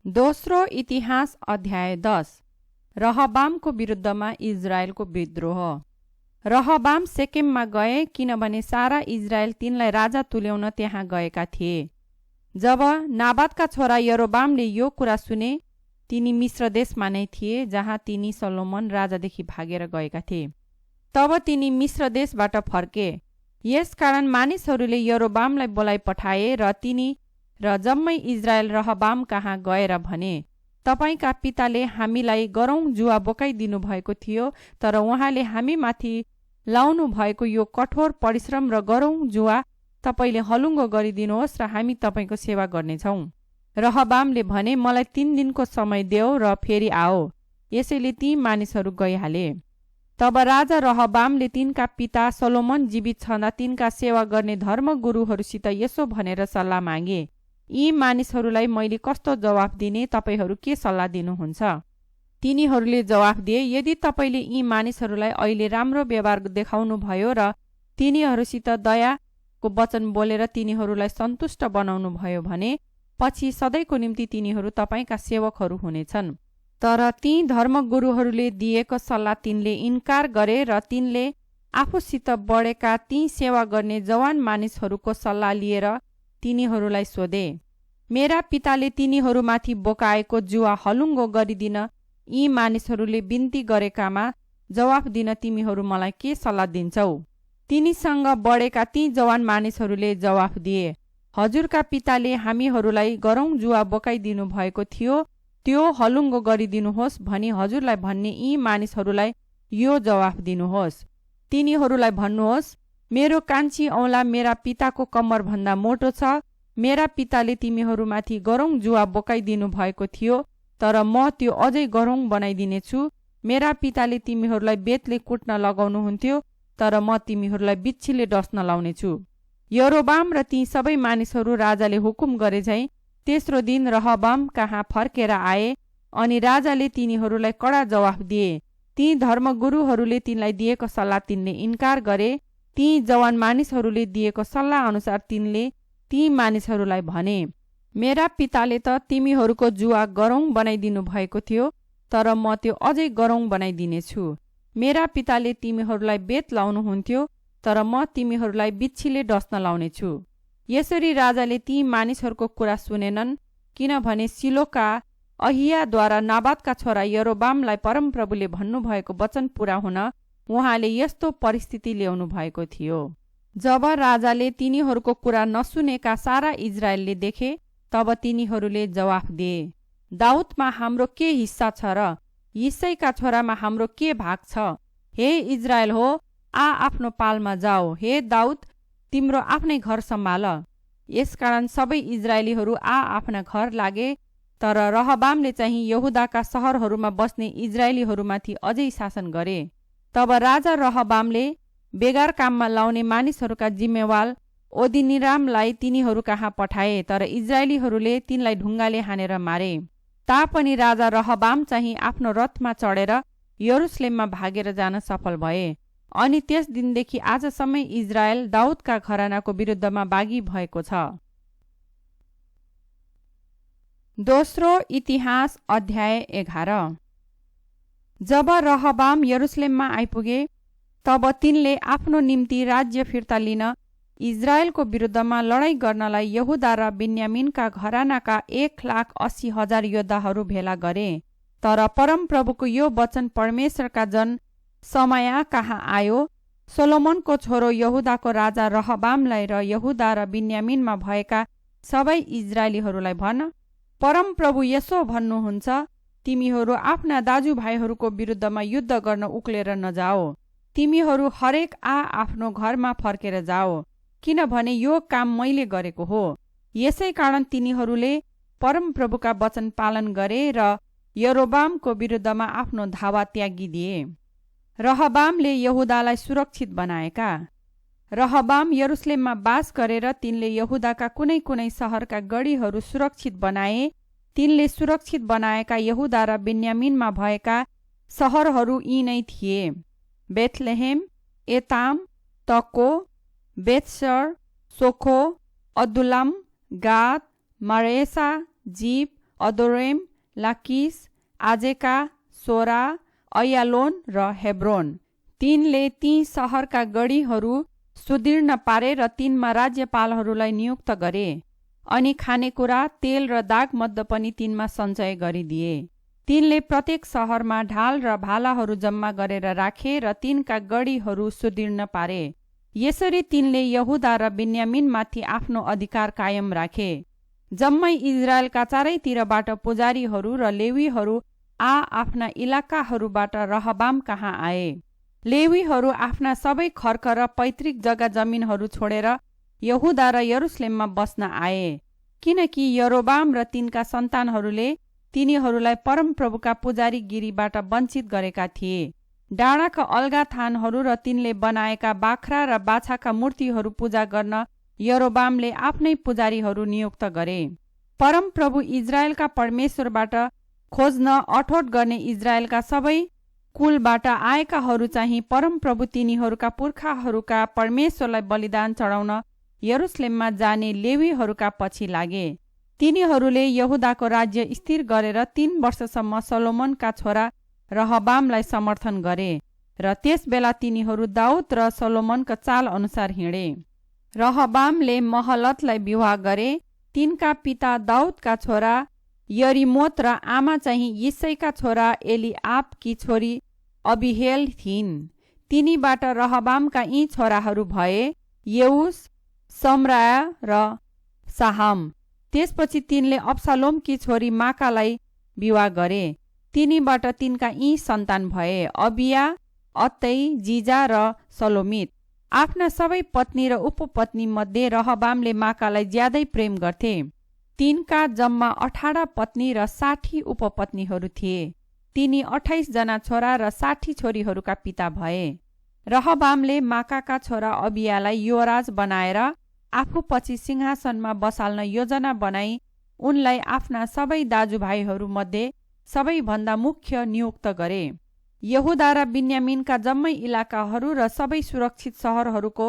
दोस्रो इतिहास अध्याय 10। रहबामको विरुद्धमा इजरायलको विद्रोह। रहबाम सेकेममा गए किनभने सारा इजरायल तिनलाई राजा तुल्याउन त्यहाँ गएका थिए। जब नाबातका छोरा यरोबामले यो कुरा सुने, तिनी मिश्र देशमा नै थिए जहाँ तिनी सोलोमन राजादेखि भागेर गएका थिए। तब तिनी मिश्र देशबाट फर्के। यसकारण मानिसहरूले यरोबामलाई बोलाइ पठाए र तिनी र जम्मै इजरायल रहबाम कहाँ गएर भने, तपाईका पिताले हामीलाई गरौँ जुवा बोकाइदिनु भएको थियो, तर उहाँले हामीमाथि लाउनु भएको यो कठोर परिश्रम र गरौँ जुवा तपाईले हलुङ्गो गरिदिनुहोस् र हामी तपाईको सेवा गर्नेछौँ। रहबामले भने, मलाई 3 दिनको समय देऊ र फेरि आओ। यसैले ती मानिसहरू गइहाले। तब राजा रहबामले तिनका पिता सोलोमन जीवित छँदा तिनका सेवा गर्ने धर्मगुरुहरूसित यसो भनेर सल्लाह मागे, यी मानिसहरूलाई मैले कस्तो जवाफ दिने, तपाईहरू के सल्लाह दिनुहुन्छ? तिनीहरूले जवाफ दिए, यदि तपाईले यी मानिसहरूलाई अहिले राम्रो व्यवहार देखाउनु भयो र तिनीहरूसित दयाको वचन बोलेर तिनीहरूलाई सन्तुष्ट बनाउनु भयो भने पछि सधैँको निम्ति तिनीहरू तपाईका सेवकहरू हुनेछन्। तर ती धर्मगुरुहरूले दिएको सल्लाह तिनले इन्कार गरे र तिनले आफूसित बढेका ती सेवा गर्ने जवान मानिसहरूको सल्लाह लिएर तिनीहरूलाई सोधे, मेरा पिताले तिनीहरूमाथि बोकाएको जुवा हलुङ्गो गरिदिन यी मानिसहरूले बिन्ती गरेकामा जवाफ दिन तिमीहरू मलाई के सल्लाह दिन्छौ? तिनीसँग बढेका ती जवान मानिसहरूले जवाफ दिए, हजुरका पिताले हामीहरूलाई गरौँ जुवा बोकाइदिनु भएको थियो, त्यो हलुङ्गो गरिदिनुहोस् भनी हजुरलाई भन्ने यी मानिसहरूलाई यो जवाफ दिनुहोस्। तिनीहरूलाई भन्नुहोस्, मेरो कान्छी औँला मेरा पिताको कम्मरभन्दा मोटो छ। मेरा पिताले तिमीहरूमाथि गरौँ जुवा बोकाइदिनु भएको थियो, तर म त्यो अझै गरौँ बनाइदिनेछु। मेरा पिताले तिमीहरूलाई बेतले कुट्न लगाउनुहुन्थ्यो, तर म तिमीहरूलाई बिच्छीले डस्न लाउनेछु। यरोबाम र ती सबै मानिसहरू राजाले हुकुम गरे झैं तेस्रो दिन रहबाम कहाँ फर्केर आए अनि राजाले तिनीहरूलाई कडा जवाफ दिए। ती धर्मगुरुहरूले तिनलाई दिएको सल्लाह तिनले इन्कार गरे। ती जवान मानिसहरूले दिएको सल्लाह अनुसार तिनले ती मानिसहरूलाई भने, मेरा पिताले त तिमीहरूको जुवा गरौँ बनाइदिनु भएको थियो, तर म त्यो अझै गरौँ बनाइदिनेछु। मेरा पिताले तिमीहरूलाई बेत लाउनुहुन्थ्यो, तर म तिमीहरूलाई बिच्छीले डस्न लाउनेछु। यसरी राजाले ती मानिसहरूको कुरा सुनेनन्, किनभने सिलोका अहियाद्वारा नाबातका छोरा यरोबामलाई परमप्रभुले भन्नुभएको वचन पूरा हुन उहाँले यस्तो परिस्थिति ल्याउनु भएको थियो। जब राजाले तिनीहरूको कुरा नसुनेका सारा इजरायलले देखे, तब तिनीहरूले जवाफ दिए, दाउदमा हाम्रो के हिस्सा छ र यिसैका छोरामा हाम्रो के भाग छ? हे इजरायल हो, आफ्नो पालमा जाओ। हे दाउद, तिम्रो आफ्नै घर सम्हाल। यसकारण सबै इजरायलीहरू आफ्ना घर लागे, तर रहबामले चाहिँ यहुदाका सहरहरूमा बस्ने इजरायलीहरूमाथि अझै शासन गरे। तब राजा रहबामले बेगार काममा लाउने मानिसहरूका जिम्मेवाल ओदिनिरामलाई तिनीहरू कहाँ पठाए, तर इजरायलीहरूले तिनलाई ढुङ्गाले हानेर मारे। तापनि राजा रहबाम चाहिँ आफ्नो रथमा चढेर यरुसलेममा भागेर जान सफल भए। अनि त्यस दिनदेखि आजसम्म इजरायल दाउदका घरानाको विरुद्धमा बागी भएको छ। दोस्रो इतिहास अध्याय 11। जब रहबाम यरुसलेममा आइपुगे, तब तिनले आफ्नो निम्ति राज्य फिर्ता लिन इजरायलको विरुद्धमा लडाईँ गर्नलाई यहुदा र बेन्यामिनका घरानाका 1,80,000 योद्धाहरू भेला गरे। तर परमप्रभुको यो वचन परमेश्वरका जन समाया कहाँ आयो, सोलोमनको छोरो यहुदाको राजा रहबामलाई र यहुदा र बेन्यामिनमा भएका सबै इजरायलीहरूलाई भन, परमप्रभु यसो भन्नुहुन्छ, तिमीहरू आफ्ना दाजुभाइहरूको विरुद्धमा युद्ध गर्न उक्लेर नजाओ। तिमीहरू हरेक आफ्नो घरमा फर्केर जाओ, किनभने यो काम मैले गरेको हो। यसै कारण तिनीहरूले परमप्रभुका वचन पालन गरे र यरोबामको विरुद्धमा आफ्नो धावा त्यागिदिए। रहबामले यहुदालाई सुरक्षित बनाएका। रहबाम यरुसलेममा बास गरेर तिनले यहुदाका कुनै कुनै सहरका गढीहरू सुरक्षित बनाए। तिनले सुरक्षित बनाएका यहुदा र बेन्यामिनमा भएका सहरहरू यी नै थिए: बेथलेहेम, एताम, तको, बेतसर, सोखो, अदुल्लाम, गाद, मारेसा, जीप, अदोरेम, लाकिस, आजेका, सोरा, अयालोन र हेब्रोन। तिनले ती सहरका गढीहरू सुदीर्ण पारे र तिनमा राज्यपालहरूलाई नियुक्त गरे अनि खानेकुरा, तेल र दागमद्य पनि तिनमा सञ्चय गरिदिए। तिनले प्रत्येक सहरमा ढाल र भालाहरू जम्मा गरेर राखे र तिनका गढीहरू सुदीर्ण पारे। यसरी तिनले यहुदा र बिन्यामिनमाथि आफ्नो अधिकार कायम राखे। जम्मै इजरायलका चारैतिरबाट पुजारीहरू र लेवीहरू आफ्ना इलाकाहरूबाट रहबाम कहाँ आए। लेवीहरू आफ्ना सबै खर्क र पैतृक जग्गा जमिनहरू छोडेर यहुदा र यरुसलेममा बस्न आए, किनकि यरोबाम र तिनका सन्तानहरूले तिनीहरूलाई परमप्रभुका पुजारीगिरीबाट वञ्चित गरेका थिए। डाँडाका अलगा थानहरू र तिनले बनाएका बाख्रा र बाछाका मूर्तिहरू पूजा गर्न यरोबामले आफ्नै पुजारीहरू नियुक्त गरे। परमप्रभु इजरायलका परमेश्वरबाट खोज्न अठोट गर्ने इजरायलका सबै कुलबाट आएकाहरू चाहिँ परमप्रभु तिनीहरूका पुर्खाहरूका परमेश्वरलाई बलिदान चढाउन यरुसलेममा जाने लेवीहरूका पछि लागे। तिनीहरूले यहुदाको राज्य स्थिर गरेर 3 वर्षसम्म सोलोमनका छोरा रहबामलाई समर्थन गरे र त्यसबेला तिनीहरू दाउद र सोलोमनका चाल अनुसार हिँडे। रहबामले महलतलाई विवाह गरे। तिनका पिता दाउदका छोरा यरिमोत र आमा चाहिँ यिसैका छोरा एलिआबकी छोरी अबिहेल थिइन्। तिनीबाट रहबामका यी छोराहरू भए येउस, सम्राया र साहाम। त्यसपछि तिनले अब्सालोमकी छोरी माकालाई विवाह गरे। तिनीबाट तिनका यी सन्तान भए अबिया, अत्तै, जिजा र सलोमित। आफ्ना सबै पत्नी र उपपत्नी मध्ये रहबामले माकालाई ज्यादै प्रेम गर्थे। तिनका जम्मा 18 पत्नी र 60 उपपत्नीहरू थिए। तिनी 28 जना छोरा र 60 छोरीहरूका पिता भए। रहबामले माकाका छोरा अबियालाई योराज बनाएर आफू पछि सिंहासनमा बसाल्न योजना बनाई उनलाई आफ्ना सबै दाजुभाइहरू मध्ये सबैभन्दा मुख्य नियुक्त गरे। यहुदा र बिन्यामिनका जम्मै इलाकाहरू र सबै सुरक्षित सहरहरूको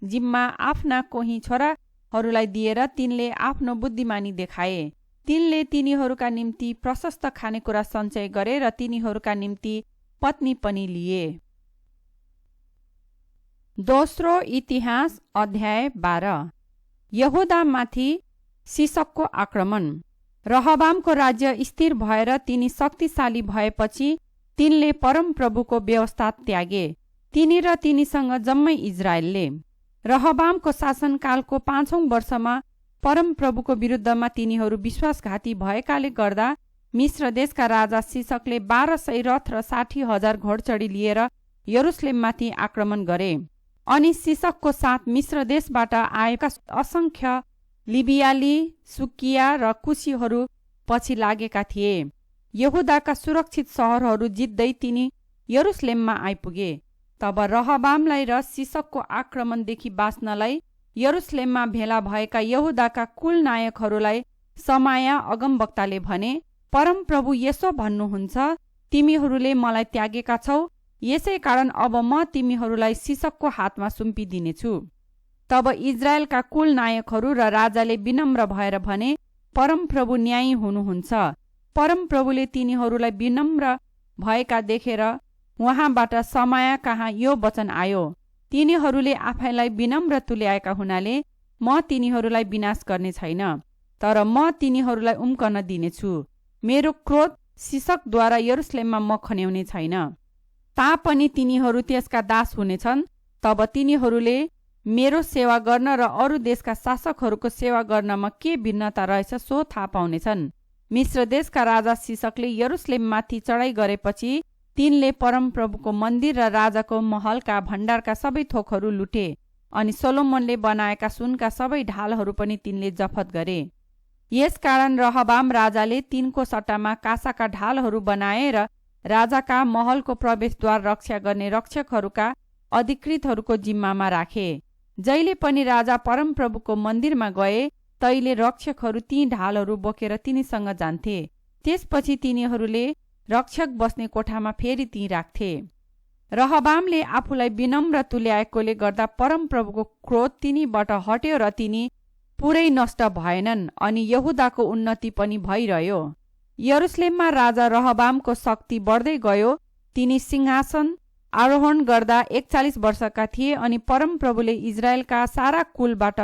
जिम्मा आफ्ना कोही छोराहरूलाई दिएर तिनले आफ्नो बुद्धिमानी देखाए। तिनले तिनीहरूका निम्ति प्रशस्त खानेकुरा सञ्चय गरे र तिनीहरूका निम्ति पत्नी पनि लिए। दोस्रो इतिहास अध्याय 12। यहुदामाथि सिसकको आक्रमण। रहबामको राज्य स्थिर भएर तिनी शक्तिशाली भएपछि तिनले परमप्रभुको व्यवस्था त्यागे। तिनी र तिनीसँग जम्मै इजरायलले। रहबामको शासनकालको 5औं वर्षमा परमप्रभुको विरुद्धमा तिनीहरू विश्वासघाती भएकाले गर्दा मिश्र देशका राजा सिसकले 1200 रथ र 60,000 घोडचढी लिएर यरुसलेममाथि आक्रमण गरे। अनि सिसकको साथ मिश्र देशबाट आएका असंख्य लिबियाली, सुकिया र कुशीहरू पछि लागेका थिए। यहुदाका सुरक्षित सहरहरू जित्दै तिनी यरुसलेममा आइपुगे। तब रहबामलाई र सिसकको आक्रमणदेखि बाँच्नलाई यरुसलेममा भेला भएका यहुदाका कुल नायकहरूलाई समाया अगमवक्ताले भने, परमप्रभु यसो भन्नुहुन्छ, तिमीहरूले मलाई त्यागेका छौ, यसै कारण अब म तिमीहरूलाई सिसकको हातमा सुम्पिदिनेछु। तब इजरायलका कुल नायकहरू र राजाले विनम्र भएर भने, परमप्रभु न्यायी हुनुहुन्छ। परमप्रभुले तिनीहरूलाई विनम्र भएका देखेर उहाँबाट समाया कहाँ यो वचन आयो, तिनीहरूले आफैलाई विनम्र तुल्याएका हुनाले म तिनीहरूलाई विनाश गर्ने छैन, तर म तिनीहरूलाई उम्कन दिनेछु। मेरो क्रोध सिसकद्वारा यरुसलेममा म खन्याउने छैन। तापनि तिनीहरू त्यसका दास हुनेछन्। तब तिनीहरूले मेरो सेवा गर्न र अरू देशका शासकहरूको सेवा गर्नमा के भिन्नता रहेछ सो थाहा पाउनेछन्। मिश्र देशका राजा सिसकले यरुसलेममाथि चढाइ गरेपछि तिनले परमप्रभुको मन्दिर र राजाको महलका भण्डारका सबै थोकहरू लुटे अनि सोलोमनले बनाएका सुनका सबै ढालहरू पनि तिनले जफत गरे। यसकारण रहबाम राजाले तिनको सट्टामा काँसाका ढालहरू बनाए र राजाका महलको प्रवेशद्वार रक्षा गर्ने रक्षकहरूका अधिकृतहरूको जिम्मामा राखे। जहिले पनि राजा परमप्रभुको मन्दिरमा गए तैले रक्षकहरू ती ढालहरू बोकेर तिनीसँग जान्थे। त्यसपछि तिनीहरूले रक्षक बस्ने कोठामा फेरि ती राख्थे। रहबामले आफूलाई विनम्र तुल्याएकोले गर्दा परमप्रभुको क्रोध तिनीबाट हट्यो र तिनी पुरै नष्ट भएनन् अनि यहुदाको उन्नति पनि भइरह्यो। यरुशलेममा राजा रहबामको शक्ति बढ्दै गयो। तिनी सिंहासन आरोहण गर्दा 41 वर्षका थिए अनि परमप्रभुले इजरायलका सारा कुलबाट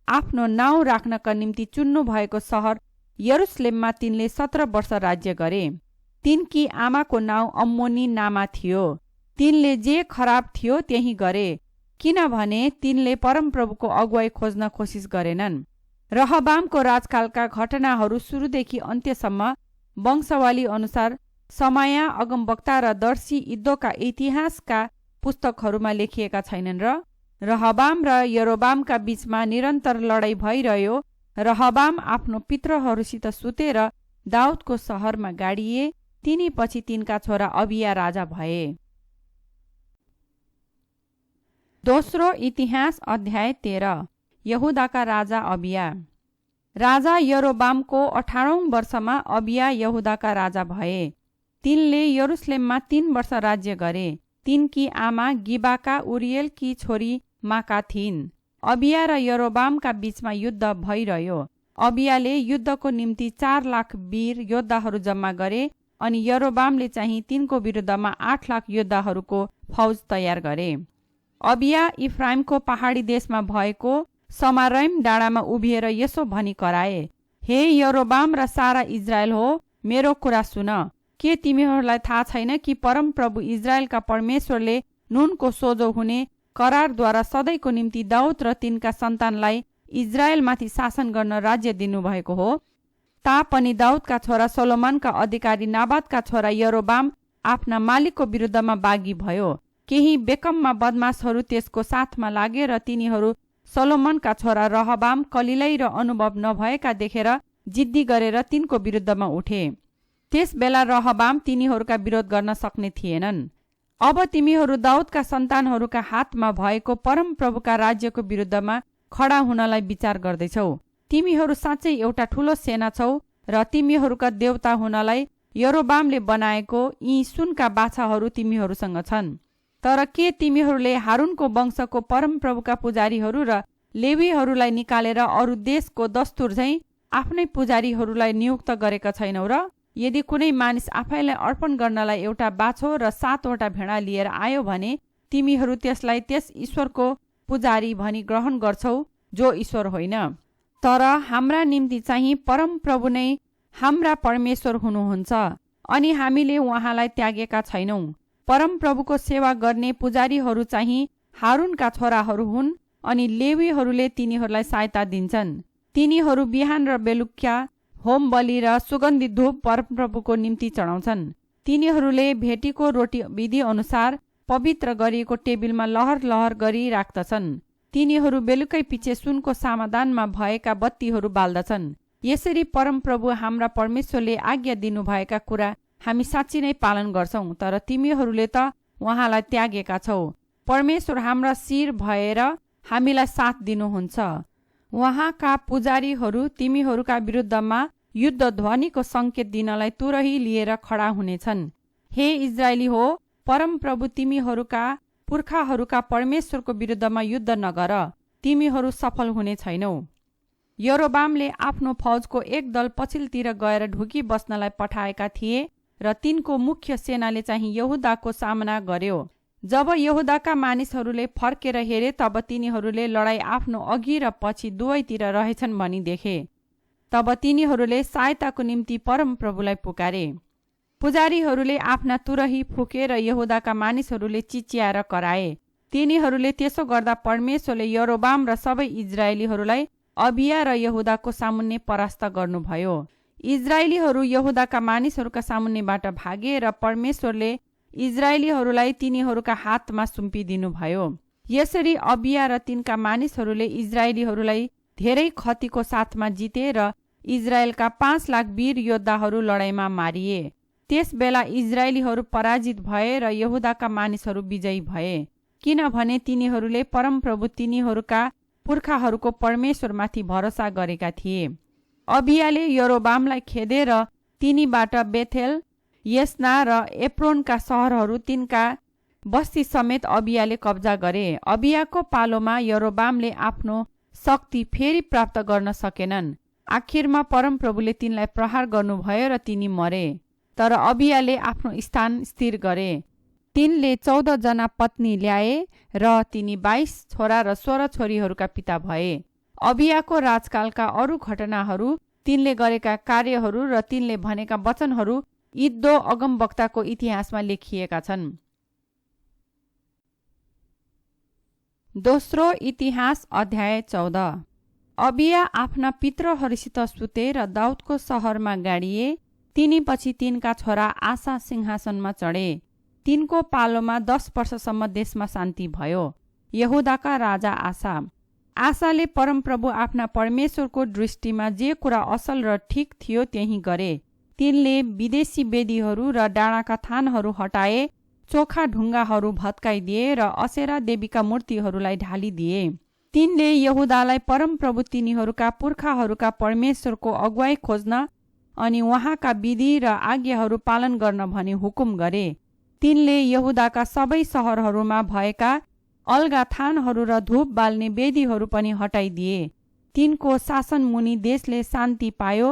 आफ्नो नाउँ राख्नका निम्ति चुन्नु भएको सहर यरुशलेममा तिनले 17 वर्ष राज्य गरे। तिनकी आमाको नाउँ अम्मोनी नामा थियो। तिनले जे खराब थियो त्यही गरे, किनभने तिनले परमप्रभुको अगुवाई खोज्न कोसिस गरेनन्। रहबामको राजकालका घटनाहरू सुरुदेखि अन्त्यसम्म वंशावली अनुसार समाया, अगमवक्ता र दर्शी इद्दोका इतिहासका पुस्तकहरूमा लेखिएका छैनन्। र रहबाम र यरोबामका बीचमा निरन्तर लडाईँ भइरह्यो। रहबाम आफ्नो पितृहरूसित सुतेर दाउदको सहरमा गाडिए। तिनी पछि तिनका छोरा अबिया राजा भए। दोस्रो इतिहास अध्याय 13। यहुदाका राजा अबिया। राजा यरोबामको 18औं वर्षमा अबिया यहुदाका राजा भए। तिनले यरुशलेममा 3 वर्ष राज्य गरे। तिनकी आमा गिबाका उरिएलकी छोरी माका थिइन्। अबिया र यरोबामका बीचमा युद्ध भइरह्यो। अबियाले युद्धको निम्ति 4 लाख वीर योद्धाहरू जम्मा गरे अनि यरोबामले चाहिँ तिनको विरुद्धमा 8 लाख योद्धाहरूको फौज तयार गरे। अबिया इफ्राइमको पहाडी देशमा भएको समारैम डाँडामा उभिएर यसो भनी कराए, हे यरोबाम र सारा इजरायल हो, मेरो कुरा सुन। के तिमीहरूलाई थाहा छैन कि परमप्रभु इजरायलका परमेश्वरले नुनको सोझो हुने करारद्वारा सधैँको निम्ति दाउद र तिनका सन्तानलाई इजरायलमाथि शासन गर्न राज्य दिनुभएको हो? तापनि दाउदका छोरा सोलोमनका अधिकारी नाबातका छोरा यरोबाम आफ्ना मालिकको विरुद्धमा बागी भयो। केही बेकममा बदमाशहरू त्यसको साथमा लागे र तिनीहरू सोलोमनका छोरा रहबाम कलिलै र अनुभव नभएका देखेर जिद्दी गरेर तिनको विरुद्धमा उठे। त्यस बेला रहबाम तिनीहरूका विरोध गर्न सक्ने थिएनन्। अब तिमीहरू दाउदका सन्तानहरूका हातमा भएको परमप्रभुका राज्यको विरुद्धमा खडा हुनलाई विचार गर्दैछौ। तिमीहरू साँच्चै एउटा ठूलो सेना छौ र तिमीहरूका देवता हुनलाई यरोबामले बनाएको यी सुनका बाछाहरू तिमीहरूसँग छन्। तर के तिमीहरूले हारूनको वंशको परमप्रभुका पुजारीहरू र लेवीहरूलाई निकालेर अरू देशको दस्तुर झैँ आफ्नै पुजारीहरूलाई नियुक्त गरेका छैनौ र? यदि कुनै मानिस आफैलाई अर्पण गर्नलाई एउटा बाछो र 7वटा भेडा लिएर आयो भने तिमीहरू त्यसलाई त्यस ईश्वरको पुजारी भनी ग्रहण गर्छौ जो ईश्वर होइन। तर हाम्रा निम्ति चाहिँ परमप्रभु नै हाम्रा परमेश्वर हुनुहुन्छ अनि हामीले उहाँलाई त्यागेका छैनौँ। परमप्रभुको सेवा गर्ने पुजारीहरू चाहिँ हारूनका छोराहरू हुन् अनि लेवीहरूले तिनीहरूलाई सहायता दिन्छन्। तिनीहरू बिहान र बेलुका होम बलि र सुगन्धित धूप परमप्रभुको निम्ति चढाउँछन्। तिनीहरूले भेटीको रोटी विधि अनुसार पवित्र गरिएको टेबिलमा लहर लहर गरी राख्दछन्। तिनीहरू बेलुकै पछि सुनको समाधानमा भएका बत्तीहरू बाल्दछन्। यसरी परमप्रभु हाम्रा परमेश्वरले आज्ञा दिनुभएका कुरा हामी साँच्चै नै पालन गर्छौं। तर तिमीहरूले त उहाँलाई त्यागेका छौ। परमेश्वर हाम्रा शिर भएर हामीलाई साथ दिनुहुन्छ। उहाँका पुजारीहरू तिमीहरूका विरुद्धमा युद्ध ध्वनिको संकेत दिनलाई तुरही लिएर खडा हुनेछन्। हे इजरायली हो, परमप्रभु तिमीहरूका पुर्खाहरूका परमेश्वरको विरुद्धमा युद्ध नगर, तिमीहरू सफल हुने छैनौ। यरोबामले आफ्नो फौजको एक दल पछिल्तिर गएर ढुकी बस्नलाई पठाएका थिए र तिनको मुख्य सेनाले चाहिँ यहुदाको सामना गर्यो। जब यहुदाका मानिसहरूले फर्केर हेरे तब तिनीहरूले लडाईँ आफ्नो अघि र पछि दुवैतिर रहेछन् भनी देखे। तब तिनीहरूले सहायताको निम्ति परमप्रभुलाई पुकारे। पुजारीहरूले आफ्ना तुरही फुके र यहुदाका मानिसहरूले चिच्याएर कराए। तिनीहरूले त्यसो गर्दा परमेश्वरले यरोबाम र सबै इजरायलीहरूलाई अबिया र यहुदाको सामुन्ने परास्त गर्नुभयो। इजरायलीहरू यहुदाका मानिसहरूका सामुन्नेबाट भागे र परमेश्वरले इजरायलीहरूलाई तिनीहरूका हातमा सुम्पिदिनुभयो। यसरी अबिया र तिनका मानिसहरूले इजरायलीहरूलाई धेरै क्षतिको साथमा जिते र इजरायलका 5 लाख वीर योद्धाहरू लडाईँमा मारिए। त्यस बेला इजरायलीहरू पराजित भए र यहुदाका मानिसहरू विजयी भए, किनभने तिनीहरूले परमप्रभु तिनीहरूका पुर्खाहरूको परमेश्वरमाथि भरोसा गरेका थिए। अबियाले यरोबामलाई खेदेर तिनीबाट बेथेल, यसना र एप्रोनका सहरहरू तिनका बस्ती समेत अबियाले कब्जा गरे। अबियाको पालोमा यरोबामले आफ्नो शक्ति फेरि प्राप्त गर्न सकेनन्। आखिरमा परमप्रभुले तिनलाई प्रहार गर्नुभयो र तिनी मरे। तर अबियाले आफ्नो स्थान स्थिर गरे। तिनले 14 जना पत्नी ल्याए र तिनी 22 छोरा र 16 छोरीहरूका पिता भए। अबियाको राजकालका अरू घटनाहरू, तिनले गरेका कार्यहरू र तिनले भनेका वचनहरू इद्दो अगमवक्ताको इतिहासमा लेखिएका छन्। दोस्रो इतिहास अध्याय 14। अबिया आफ्ना पितृहरूसित सुते र दाउदको सहरमा गाडिए। तिनी पछि तिनका छोरा आसा सिंहासनमा चढे। तिनको पालोमा 10 वर्षसम्म देशमा शान्ति भयो। यहुदाका राजा आसाले परमप्रभु आफ्ना परमेश्वरको दृष्टिमा जे कुरा असल र ठिक थियो त्यही गरे। तिनले विदेशी वेदीहरू र डाँडाका थानहरू हटाए, चोखा ढुङ्गाहरू भत्काइदिए र असेरा देवीका मूर्तिहरूलाई ढालिदिए। तिनले यहुदालाई परमप्रभु तिनीहरूका पुर्खाहरूका परमेश्वरको अगुवाई खोज्न अनि उहाँका विधि र आज्ञाहरू पालन गर्न भनी हुकुम गरे। तिनले यहुदाका सबै सहरहरूमा भएका अलगा थानहरू र धूप बाल्ने वेदीहरू पनि हटाइदिए। तिनको शासन मुनि देशले शान्ति पायो।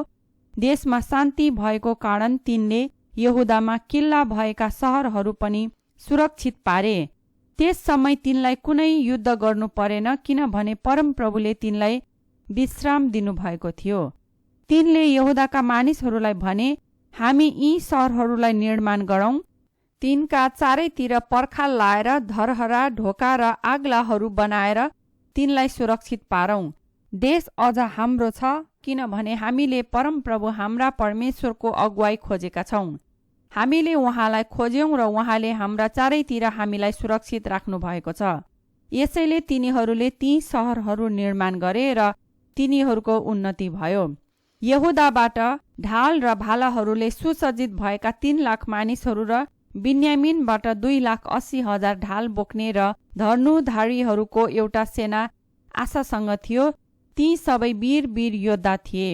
देशमा शान्ति भएको कारण तिनले यहुदामा किल्ला भएका सहरहरू पनि सुरक्षित पारे। त्यस समय तिनलाई कुनै युद्ध गर्नु परेन, किनभने परमप्रभुले तिनलाई विश्राम दिनुभएको थियो। तिनले यहुदाका मानिसहरूलाई भने, हामी यी सहरहरूलाई निर्माण गरौँ। तिनका चारैतिर पर्खाल लाएर धरहरा, ढोका र आग्लाहरू बनाएर तिनलाई सुरक्षित पारौँ। देश अझ हाम्रो छ, किनभने हामीले परमप्रभु हाम्रा परमेश्वरको अगुवाई खोजेका छौँ। हामीले उहाँलाई खोज्यौँ र उहाँले हाम्रा चारैतिर हामीलाई सुरक्षित राख्नु भएको छ। यसैले तिनीहरूले ती सहरहरू निर्माण गरे र तिनीहरूको उन्नति भयो। यहुदाबाट ढाल र भालाहरूले सुसज्जित भएका 3 लाख मानिसहरू र बिन्यामिनबाट 2,80,000 ढाल बोक्ने र धनुधारीहरूको एउटा सेना आसासँग थियो। ती सबै वीर योद्धा थिए।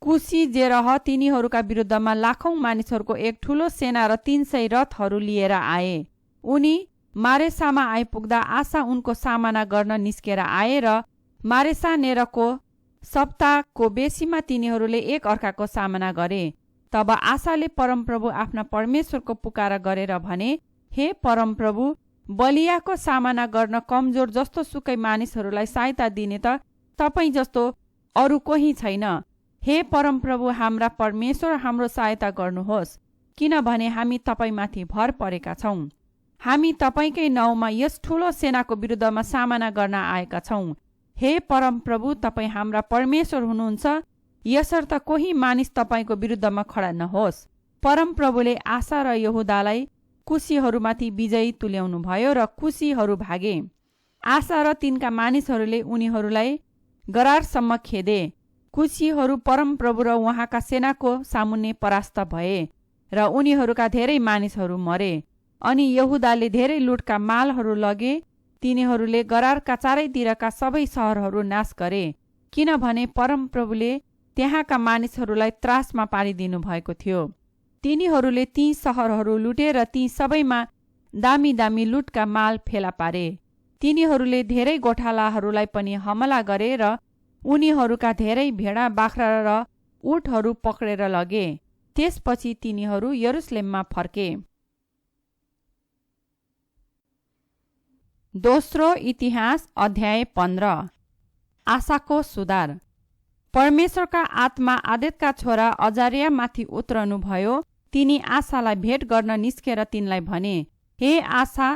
कुशी जेरह तिनीहरूका विरुद्धमा लाखौं मानिसहरूको एक ठूलो सेना र 300 रथहरू लिएर आए। उनी मारेसामा आइपुग्दा आसा उनको सामना गर्न निस्केर आए र मारेसानेरको सप्ताहको बेसीमा तिनीहरूले एक अर्काको सामना गरे। तब आसाले परमप्रभु आफ्ना परमेश्वरको पुकारा गरेर भने, हे परमप्रभु, बलियाको सामना गर्न कमजोर जस्तो सुकै मानिसहरूलाई सहायता दिने त तपाईँ जस्तो अरू कोही छैन। हे परमप्रभु हाम्रा परमेश्वर, हाम्रो सहायता गर्नुहोस्, किनभने हामी तपाईँमाथि भर परेका छौँ। हामी तपाईँकै नाउँमा यस ठूलो सेनाको विरुद्धमा सामना गर्न आएका छौँ। हे परमप्रभु, तपाईँ हाम्रा परमेश्वर हुनुहुन्छ, यसर्थ कोही मानिस तपाईँको विरुद्धमा खडा नहोस्। परमप्रभुले आसा र यहुदालाई कुशीहरूमाथि विजयी तुल्याउनु भयो र कुशीहरू भागे। आसा र तिनका मानिसहरूले उनीहरूलाई गरारसम्म खेदे। कुशीहरू परमप्रभु र उहाँका सेनाको सामुन्ने परास्त भए र उनीहरूका धेरै मानिसहरू मरे। अनि यहुदाले धेरै लुटका मालहरू लगे। तिनीहरूले गरारका चारैतिरका सबै सहरहरू नाश गरे, किनभने परमप्रभुले त्यहाँका मानिसहरूलाई त्रासमा पारिदिनु भएको थियो। तिनीहरूले ती सहरहरू लुटेर ती सबैमा दामी दामी लुटका माल फेला पारे। तिनीहरूले धेरै गोठालाहरूलाई पनि हमला गरे र उनीहरूका धेरै भेडा, बाख्रा र उटहरू पक्रेर लगे। त्यसपछि तिनीहरू यरुसलेममा फर्के। दोस्रो इतिहास अध्याय 15। आसाको सुधार। परमेश्वरका आत्मा आदेतका छोरा अजारियामाथि उत्रनु भयो। तिनी आसालाई भेट गर्न निस्केर तिनलाई भने, हे आसा,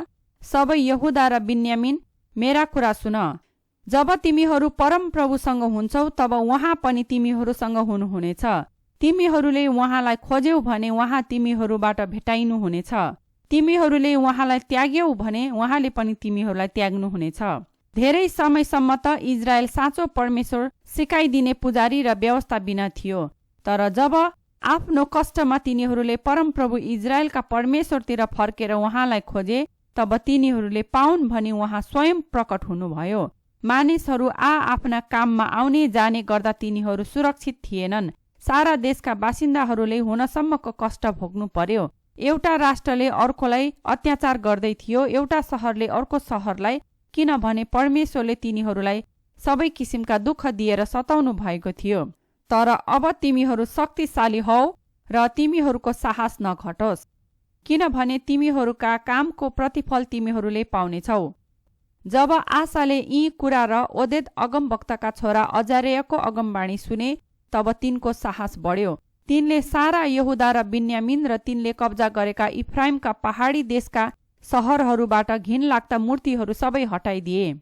सबै यहुदा र बिन्यामिन, मेरा कुरा सुन। जब तिमीहरू परमप्रभुसँग हुन्छौ तब उहाँ पनि तिमीहरूसँग हुनुहुनेछ। तिमीहरूले उहाँलाई खोज्यौ भने उहाँ तिमीहरूबाट भेटाइनुहुनेछ। तिमीहरूले उहाँलाई त्याग्यौ भने उहाँले पनि तिमीहरूलाई त्याग्नुहुनेछ। धेरै समयसम्म त इजरायल साँचो परमेश्वर सिकाइदिने पुजारी र व्यवस्था बिना थियो। तर जब आफ्नो कष्टमा तिनीहरूले परमप्रभु इजरायलका परमेश्वरतिर फर्केर उहाँलाई खोजे, तब तिनीहरूले पाउन् भनी उहाँ स्वयं प्रकट हुनुभयो। मानिसहरू आफ्ना काममा आउने जाने गर्दा तिनीहरू सुरक्षित थिएनन्। सारा देशका बासिन्दाहरूले हुनसम्मको कष्ट भोग्नु पर्यो। एउटा राष्ट्रले अर्कोलाई अत्याचार गर्दै थियो, एउटा सहरले अर्को सहरलाई, किनभने परमेश्वरले तिनीहरूलाई सबै किसिमका दुःख दिएर सताउनु भएको थियो। तर अब तिमीहरू शक्तिशाली हौ र तिमीहरूको साहस नघटोस्, किनभने तिमीहरूका कामको प्रतिफल तिमीहरूले पाउनेछौ। जब आशाले यी कुरा र ओदेद अगमवक्ताका छोरा अजार्याको अगमबाणी सुने तब तिनको साहस बढ्यो। तिनले सारा यहुदा र बिन्यामिन र तिनले कब्जा गरेका इफ्राइमका पहाडी देशका सहरहरूबाट घिनलाग्दा मूर्तिहरू सबै हटाइदिए।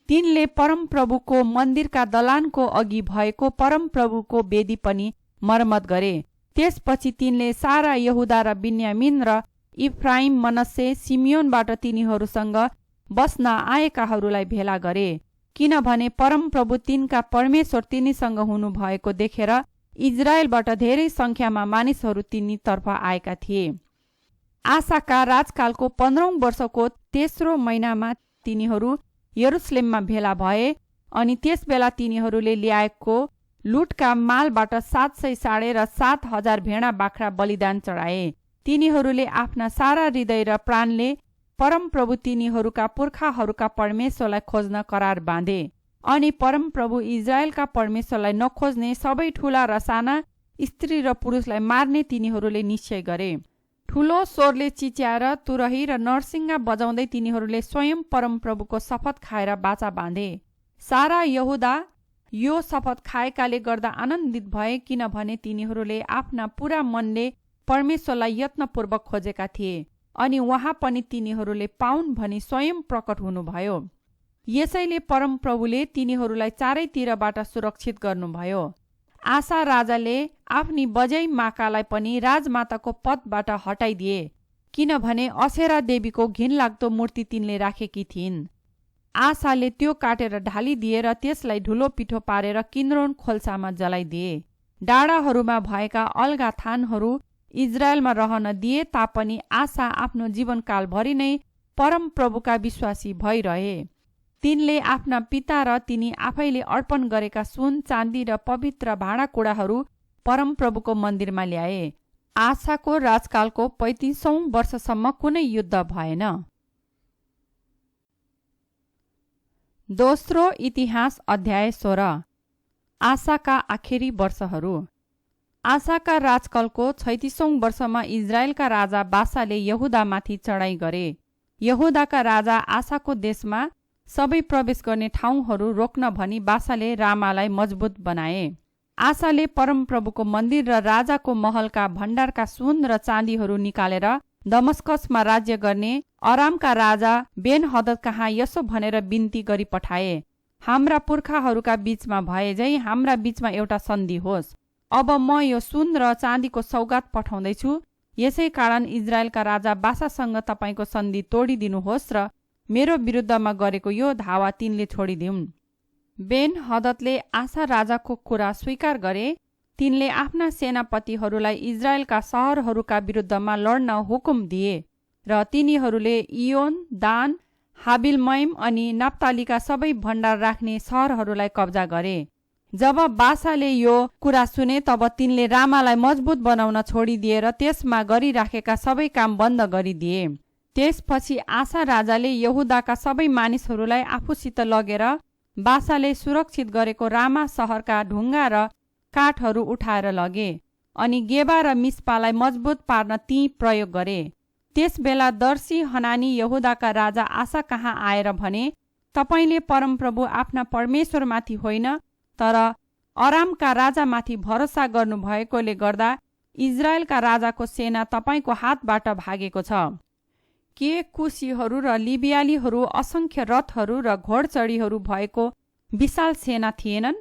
तिनले परमप्रभुको मन्दिरका दलानको अघि भएको परमप्रभुको वेदी पनि मर्मत गरे। त्यसपछि तिनले सारा यहुदा र बिन्यामिन र इफ्राइम, मनस्से, सिमियोनबाट तिनीहरूसँग बस्न आएकाहरूलाई भेला गरे, किनभने परमप्रभु तिनका परमेश्वर तिनीसँग हुनुभएको देखेर इजरायलबाट धेरै संख्यामा मानिसहरू तिनीतर्फ आएका थिए। आशाका राजकालको 15औं वर्षको तेस्रो महिनामा तिनीहरू यरुसलेममा भेला भए अनि त्यसबेला तिनीहरूले ल्याएको लुटका मालबाट 700 साँडे र 7,000 भेडा बाख्रा बलिदान चढाए। तिनीहरूले आफ्ना सारा हृदय र प्राणले परमप्रभु तिनीहरूका पुर्खाहरूका परमेश्वरलाई खोज्न करार बाँधे अनि परमप्रभु इजरायलका परमेश्वरलाई नखोज्ने सबै ठूला र साना स्त्री र पुरुषलाई मार्ने तिनीहरूले निश्चय गरे। ठूलो स्वरले चिच्याएर तुरही र नरसिंगा बजाउँदै तिनीहरूले स्वयं परमप्रभुको शपथ खाएर बाचा बाँधे। सारा यहुदा यो शपथ खाएकाले गर्दा आनन्दित भए, किनभने तिनीहरूले आफ्ना पूरा मनले परमेश्वरलाई यत्नपूर्वक खोजेका थिए अनि उहाँ पनि तिनीहरूले पाउन् भनी स्वयं प्रकट हुनुभयो। यसैले परमप्रभुले तिनीहरूलाई चारैतिरबाट सुरक्षित गर्नुभयो। आशा राजाले आफ्नी बजै माकालाई पनि राजमाताको पदबाट हटाइदिए, किनभने असेरा देवीको घिनलाग्दो मूर्ति तिनले राखेकी थिइन्। आशाले त्यो काटेर ढालिदिएर त्यसलाई ढुलो पिठो पारेर किन्द्रोन खोल्सामा जलाइदिए। डाँडाहरूमा भएका अलगा थानहरू इजरायलमा रहन दिए तापनि आशा आफ्नो जीवनकालभरि नै परमप्रभुका विश्वासी भइरहे। तिनले आफ्ना पिता र तिनी आफैले अर्पण गरेका सुन, चाँदी र पवित्र भाँडाकुँडाहरू परमप्रभुको मन्दिरमा ल्याए। आशाको राजकालको 35औं वर्षसम्म कुनै युद्ध भएन। दोस्रो इतिहास अध्याय 16। आशाका आखिरी वर्षहरू। आशाका राजकालको 36औं वर्षमा इजरायलका राजा बासाले यहुदामाथि चढाइ गरे। यहुदाका राजा आशाको देशमा सबै प्रवेश गर्ने ठाउँहरू रोक्न भनी बासाले रामालाई मजबुत बनाए। आशाले परमप्रभुको मन्दिर र राजाको महलका भण्डारका सुन र चाँदीहरू निकालेर दमस्कसमा राज्य गर्ने अरामका राजा बेन हदद कहाँ यसो भनेर बिन्ती गरी पठाए, हाम्रा पुर्खाहरूका बीचमा भए झै हाम्रा बीचमा एउटा सन्धि होस्। अब म यो सुन र चाँदीको सौगात पठाउँदैछु, यसै कारण इजरायलका राजा बासासँग तपाईको सन्धि तोडिदिनुहोस् र मेरो विरुद्धमा गरेको यो धावा तिनले छोडिदिउन्। बेन हददले आशा राजाको कुरा स्वीकार गरे। तिनले आफ्ना सेनापतिहरूलाई इजरायलका सहरहरूका विरुद्धमा लड्न हुकुम दिए र तिनीहरूले इयोन, दान, हाबिलमैम अनि नाप्तालीका सबै भण्डार राख्ने सहरहरूलाई कब्जा गरे। जब बासाले यो कुरा सुने तब तिनले रामालाई मजबुत बनाउन छोडिदिएर त्यसमा गरिराखेका सबै काम बन्द गरिदिए। त्यसपछि आशा राजाले यहुदाका सबै मानिसहरूलाई आफूसित लगेर बासाले सुरक्षित गरेको रामा सहरका ढुङ्गा र काठहरू उठाएर लगे अनि गेबा र मिस्पालाई मजबुत पार्न ती प्रयोग गरे। त्यसबेला दर्शी हनानी यहुदाका राजा आशा कहाँ आएर भने, तपाईले परमप्रभु आफ्ना परमेश्वरमाथि होइन तर अरामका राजामाथि भरोसा गर्नुभएकोले गर्दा इजरायलका राजाको सेना तपाईको हातबाट भागेको छ। के कुशीहरू र लिबियालीहरू असंख्य रथहरू र घोडचढीहरू भएको विशाल सेना थिएनन्?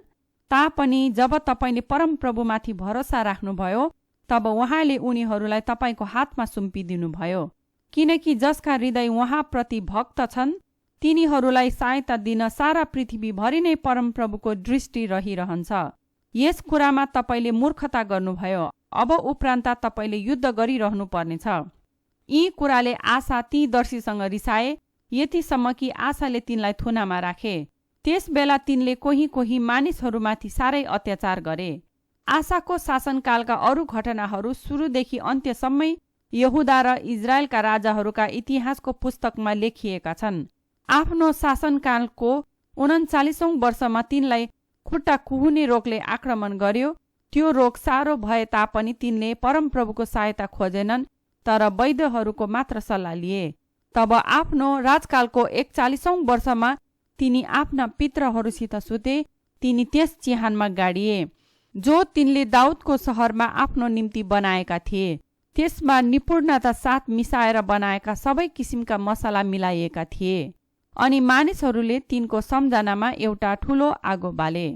तापनि जब तपाईले परमप्रभुमाथि भरोसा राख्नुभयो तब उहाँले उनीहरूलाई तपाईको हातमा सुम्पिदिनुभयो, किनकि जसका हृदय उहाँप्रति भक्त छन् तिनीहरूलाई सहायता दिन सारा पृथ्वीभरि नै परमप्रभुको दृष्टि रहिरहन्छ। यस कुरामा तपाईले मूर्खता गर्नुभयो, अब उपरान्त तपाईले युद्ध गरिरहनु पर्नेछ। यी कुराले आशा ती दर्शीसँग रिसाए, यतिसम्म कि आशाले तिनलाई थुनामा राखे। त्यसबेला तिनले कोही कोही मानिसहरूमाथि साह्रै अत्याचार गरे। आशाको शासनकालका अरू घटनाहरू सुरुदेखि अन्त्यसम्मै यहुदा र इजरायलका राजाहरूका इतिहासको पुस्तकमा लेखिएका छन्। आफ्नो शासनकालको 39औं वर्षमा तिनलाई खुट्टा कुहुने रोगले आक्रमण गर्यो। त्यो रोग साह्रो भए तापनि तिनले परमप्रभुको सहायता खोजेनन्, तर वैद्यहरूको मात्र सल्लाह लिए। तब आफ्नो राजकालको 41औं वर्षमा तिनी आफ्ना पितरहरूसित सुते। तिनी त्यस चिहानमा गाडिए जो तिनले दाउदको सहरमा आफ्नो निम्ति बनाएका थिए। त्यसमा निपुणता साथ मिसाएर बनाएका सबै किसिमका मसला मिलाइएका थिए। अनि मानिसहरूले तिनको सम्झनामा एउटा ठूलो आगो बाले।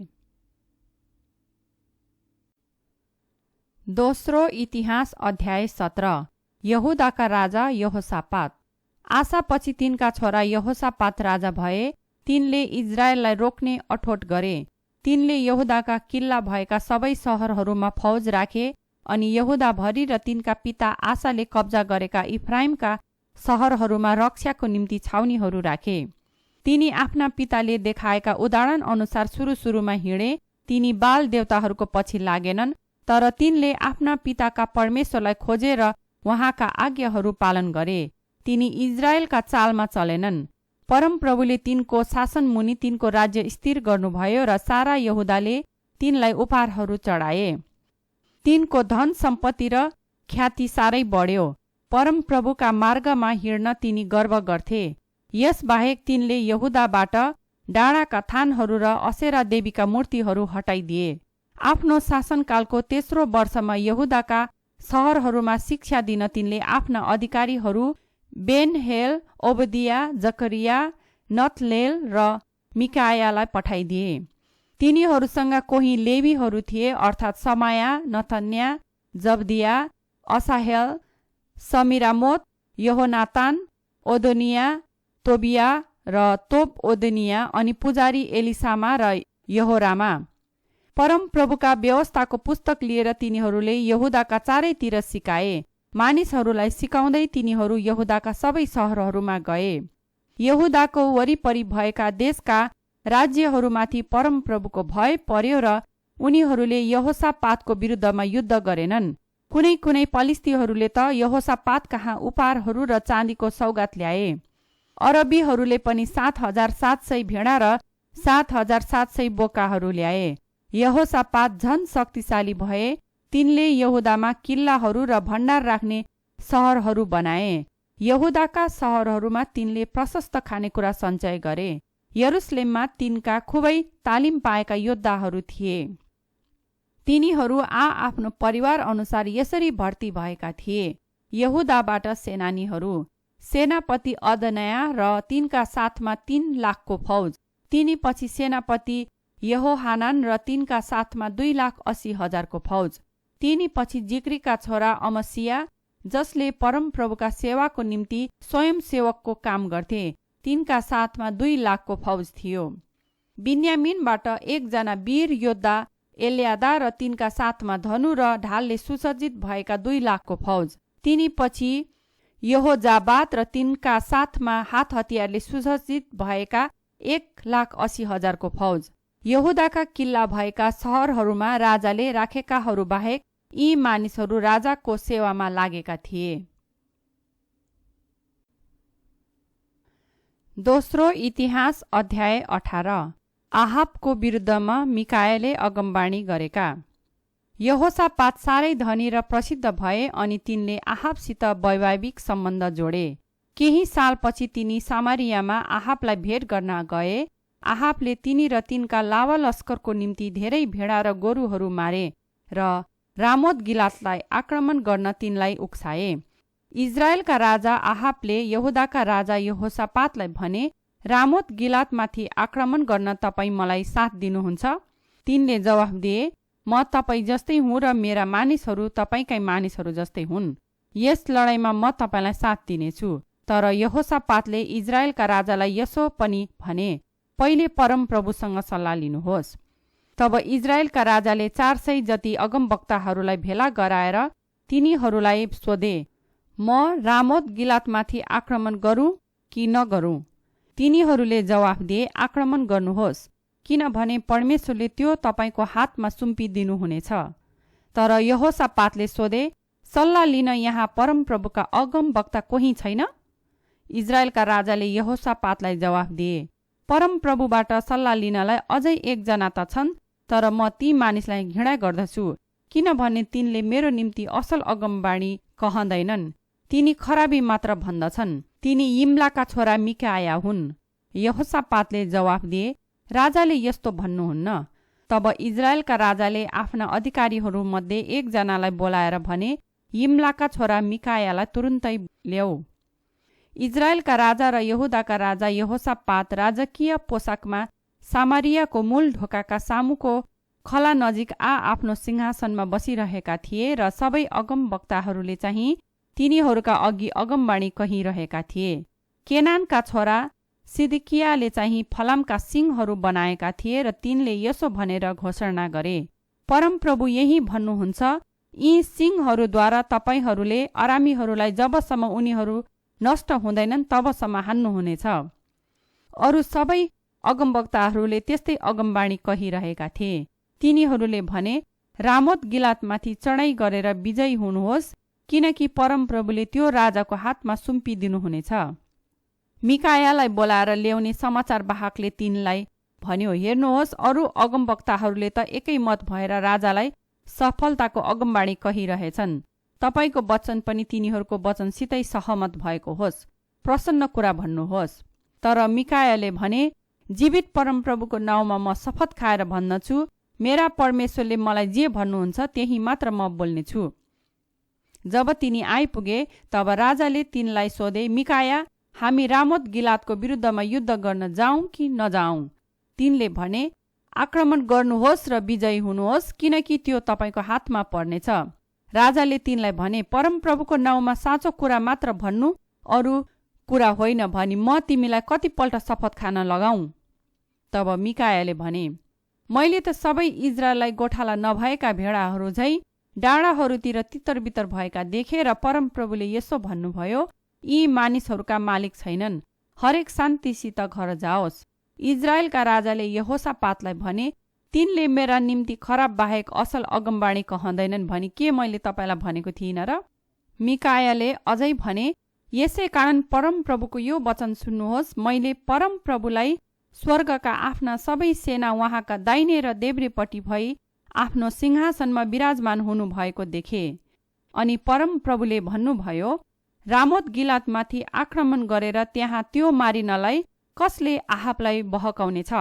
दोस्रो इतिहास अध्याय 17। यहुदाका राजा यहोसापात। आसापछि तिनका छोरा यहोसापात राजा भए। तिनले इजरायललाई रोक्ने अठोट गरे। तिनले यहुदाका किल्ला भएका सबै सहरहरूमा फौज राखे अनि यहुदाभरि र तिनका पिता आसाले कब्जा गरेका इफ्राइमका सहरहरूमा रक्षाको निम्ति छाउनीहरू राखे। तिनी आफ्ना पिताले देखाएका उदाहरण अनुसार सुरुमा हिँडे। तिनी बाल देवताहरूको पछि लागेनन्, तर तिनले आफ्ना पिताका परमेश्वरलाई खोजेर उहाँका आज्ञाहरू पालन गरे। तिनी इजरायलका चालमा चलेनन्। परमप्रभुले तिनको शासन मुनि तिनको राज्य स्थिर गर्नुभयो र सारा यहुदाले तिनलाई उपहारहरू चढाए। तिनको धन सम्पत्ति र ख्याति साह्रै बढ्यो। परमप्रभुका मार्गमा हिँड्न तिनी गर्व गर्थे। यसबाहेक तिनले यहुदाबाट डाँडाका थानहरू र असेरा देवीका मूर्तिहरू हटाइदिए। आफ्नो शासनकालको तेस्रो वर्षमा यहुदाका सहरहरूमा शिक्षा दिन तिनले आफ्ना अधिकारीहरू बेनहेल, ओबदिया, जकरिया, नतलेल र मिकायालाई पठाइदिए। तिनीहरूसँग कोही लेवीहरू थिए, अर्थात् समाया, नतन्या, जब्दिया, असाहेल, समिरामोत, यहोनातान, ओदोनिया, तोबिया र तोब ओदनिया अनि पुजारी एलिसामा र यहोरामा। परमप्रभुका व्यवस्थाको पुस्तक लिएर तिनीहरूले यहुदाका चारैतिर सिकाए। मानिसहरूलाई सिकाउँदै तिनीहरू यहुदाका सबै सहरहरूमा गए। यहुदाको वरिपरि भएका देशका राज्यहरूमाथि परमप्रभुको भय पर्यो र उनीहरूले यहोसापातको विरुद्धमा युद्ध गरेनन्। कुनै पलिस्तीहरूले त यहोसापात कहाँ उपहारहरू र चाँदीको सौगात ल्याए। अरबीहरूले पनि 7,700 भेडा र 7,700 बोकाहरू ल्याए। यहोसापात झन शक्तिशाली भए। तिनले यहुदामा किल्लाहरू र भण्डार राख्ने सहरहरू बनाए। यहुदाका सहरहरूमा तिनले प्रशस्त खानेकुरा सञ्चय गरे। यरुसलेममा तिनका खुबै तालिम पाएका योद्धाहरू थिए। तिनीहरू आफ्नो परिवार अनुसार यसरी भर्ती भएका थिए। यहुदाबाट सेनानीहरू, सेनापति अदनया र तिनका साथमा 3 लाखको फौज। तिनी पछि सेनापति यहोहानान र तिनका साथमा 2,80,000 को फौज। तिनी पछि जिक्रीका छोरा अमसिया, जसले परमप्रभुका सेवाको निम्ति स्वयंसेवकको काम गर्थे। तिनका साथमा 2 लाखको फौज थियो। बिन्यामिनबाट 1 जना वीर योद्धा एल्यादा र तिनका साथमा धनु र ढालले सुसज्जित भएका 2 लाखको फौज। तिनी पछि यहोजाबात र तिनका साथमा हात हतियारले सुसज्जित भएका 1,80,000 को फौज। यहुदाका किल्ला भएका सहरहरूमा राजाले राखेकाहरू बाहेक यी मानिसहरू राजाको सेवामा लागेका थिए। दोस्रो इतिहास अध्याय 18। आहाबको विरुद्धमा मिकायाले अगमबाणी गरेका। यहोसापात साह्रै धनी र प्रसिद्ध भए अनि तिनले आहाबसित वैवाहिक सम्बन्ध जोडे। केही सालपछि तिनी सामरियामा आहाबलाई भेट गर्न गए। आहाबले तिनी र तिनका लावा लस्करको निम्ति धेरै भेडा र गोरुहरू मारे र रामोत गिलातलाई आक्रमण गर्न तिनलाई उक्साए। इजरायलका राजा आहाबले यहुदाका राजा यहोसापातलाई भने, रामोत गिलातमाथि आक्रमण गर्न तपाईँ मलाई साथ दिनुहुन्छ? तिनले जवाफ दिए, म तपाईँ जस्तै हुँ र मेरा मानिसहरू तपाईँकै मानिसहरू जस्तै हुन्। यस लडाईँमा म तपाईँलाई साथ दिनेछु। तर यहोसापातले इजरायलका राजालाई यसो पनि भने, पहिले परमप्रभुसँग सल्लाह लिनुहोस्। तब इजरायलका राजाले 400 जति अगमवक्ताहरूलाई भेला गराएर तिनीहरूलाई सोधे, म रामोत गिलातमाथि आक्रमण गरौँ कि नगरौँ? तिनीहरूले जवाफ दिए, आक्रमण गर्नुहोस्, किनभने परमेश्वरले त्यो तपाईँको हातमा सुम्पिदिनुहुनेछ। तर यहोसापातले सोधे, सल्लाह लिन यहाँ परमप्रभुका अगमवक्ता कोही छैन? इजरायलका राजाले यहोसापातलाई जवाफ दिए, परमप्रभुबाट सल्लाह लिनलाई अझै एकजना त छन्, तर म ती मानिसलाई घृणा गर्दछु, किनभने तिनले मेरो निम्ति असल अगमबाणी कहँदैनन्, तिनी खराबी मात्र भन्दछन्। तिनी यिम्लाका छोरा मिकाया हुन्। यहोसापातले जवाफ दिए, राजाले यस्तो भन्नुहुन्न। तब इजरायलका राजाले आफ्ना अधिकारीहरूमध्ये एकजनालाई बोलाएर भने, यिम्लाका छोरा मिकायालाई तुरुन्तै ल्याऊ। इजरायलका राजा र यहुदाका राजा यहोसापात राजकीय पोसाकमा सामरियाको मूल ढोकाका सामुको खला नजिक आफ्नो सिंहासनमा बसिरहेका थिए र सबै अगमवक्ताहरूले चाहिँ तिनीहरूका अघि अगमबाणी कहिरहेका थिए। केनानका छोरा सिदकियाले चाहिँ फलामका सिंहहरू बनाएका थिए र तिनले यसो भनेर घोषणा गरे, परमप्रभु यही भन्नुहुन्छ, यी सिंहहरूद्वारा तपाईहरूले अरामीहरूलाई जबसम्म उनीहरू नष्ट हुँदैनन् तबसम्म हान्नुहुनेछ। अरू सबै अगमवक्ताहरूले त्यस्तै अगमबाणी कहिरहेका थिए। तिनीहरूले भने, रामोत गिलातमाथि चढाइ गरेर विजयी हुनुहोस्, किनकि परमप्रभुले त्यो राजाको हातमा सुम्पिदिनुहुनेछ। मिकायालाई बोलाएर ल्याउने समाचार वाहकले तिनलाई भन्यो, हेर्नुहोस्, अरू अगमवक्ताहरूले त एकै मत भएर राजालाई सफलताको अगमबाणी कहिरहेछन्। तपाईको वचन पनि तिनीहरूको वचनसितै सहमत भएको होस्, प्रसन्न कुरा भन्नुहोस्। तर मिकायाले भने, जीवित परमप्रभुको नाउँमा म शपथ खाएर भन्दछु, मेरा परमेश्वरले मलाई जे भन्नुहुन्छ त्यही मात्र म बोल्नेछु। जब तिनी आइपुगे तब राजाले तिनलाई सोधे, मिकाया, हामी रामोत गिलातको विरुद्धमा युद्ध गर्न जाउँ कि नजाउँ? तिनले भने, आक्रमण गर्नुहोस् र विजयी हुनुहोस्, किनकि त्यो तपाईँको हातमा पर्नेछ। राजाले तिनलाई भने, परमप्रभुको नाउँमा साँचो कुरा मात्र भन्नु, अरू कुरा होइन भनी म तिमीलाई कतिपल्ट शपथ खान लगाऊ? तब मिकायाले भने, मैले त सबै इजरायललाई गोठाला नभएका भेडाहरू झै डाँडाहरूतिर तितरबितर भएका देखे र परमप्रभुले यसो भन्नुभयो, यी मानिसहरूका मालिक छैनन्, हरेक शान्तिसित घर जाओस्। इजरायलका राजाले यहोसापातलाई भने, तिनले मेरा निम्ति खराब बाहेक असल अगमबाणी कहँदैनन् भनी के मैले तपाईँलाई भनेको थिइनँ र? मिकायाले अझै भने, यसै कारण परमप्रभुको यो वचन सुन्नुहोस्, मैले परमप्रभुलाई स्वर्गका आफ्ना सबै सेना उहाँका दाहिने र देब्रेपट्टि भई आफ्नो सिंहासनमा विराजमान हुनुभएको देखे। अनि परमप्रभुले भन्नुभयो, रामोत गिलातमाथि आक्रमण गरेर त्यहाँ त्यो मारिनलाई कसले आहाबलाई बहकाउनेछ?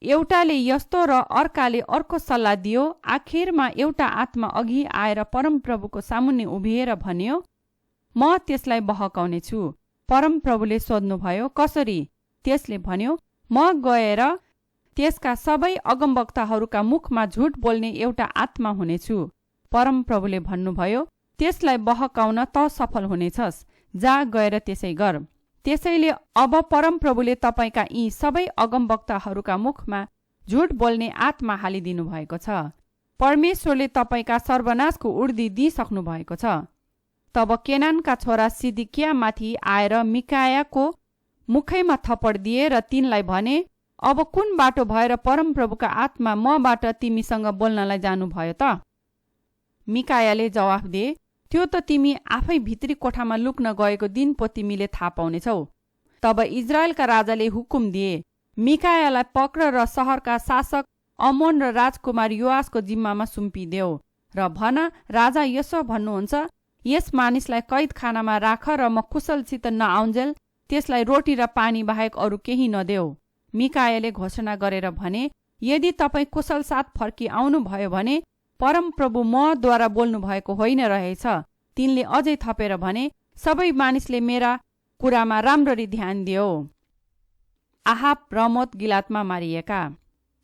एउटाले यस्तो र अर्काले अर्को सल्लाह दियो। आखिरमा एउटा आत्मा अघि आएर परमप्रभुको सामुन्ने उभिएर भन्यो, म त्यसलाई बहकाउनेछु। परमप्रभुले सोध्नुभयो, कसरी? त्यसले भन्यो, म गएर त्यसका सबै अगमवक्ताहरूका मुखमा झुट बोल्ने एउटा आत्मा हुनेछु। परमप्रभुले भन्नुभयो, त्यसलाई बहकाउन त सफल हुनेछस्, जा गएर त्यसै गर। त्यसैले अब परमप्रभुले तपाईँका यी सबै अगमवक्ताहरूका मुखमा झुट बोल्ने आत्मा हालिदिनु भएको छ। परमेश्वरले तपाईँका सर्वनाशको उर्दी दिइसक्नु भएको छ। तब केनानका छोरा सिदकियामाथि आएर मिकायाको मुखैमा थप्पड दिए र तिनलाई भने, अब कुन बाटो भएर परमप्रभुका आत्मा मबाट तिमीसँग बोल्नलाई जानुभयो त? मिकायाले जवाफ दिए, त्यो त तिमी आफै भित्री कोठामा लुक्न गएको दिन पो तिमीले थाहा पाउनेछौ। तब इजरायलका राजाले हुकुम दिए, मिकायालाई पक्र र सहरका शासक अमोन र राजकुमार योआसको जिम्मामा सुम्पिदेऊ र भन, राजा यसो भन्नुहुन्छ, यस मानिसलाई कैदखानामा राख र म कुशलसित नआउन्जेल त्यसलाई रोटी र पानी बाहेक अरू केही नदेऊ। मिकायाले घोषणा गरेर भने, यदि तपाईँ कुशल साथ फर्की आउनुभयो भने परमप्रभु मद्वारा बोल्नु भएको होइन रहेछ। तिनले अझै थपेर भने, सबै मानिसले मेरा कुरामा राम्ररी ध्यान दियो। आहाब रामोत गिलातमा मारिएका।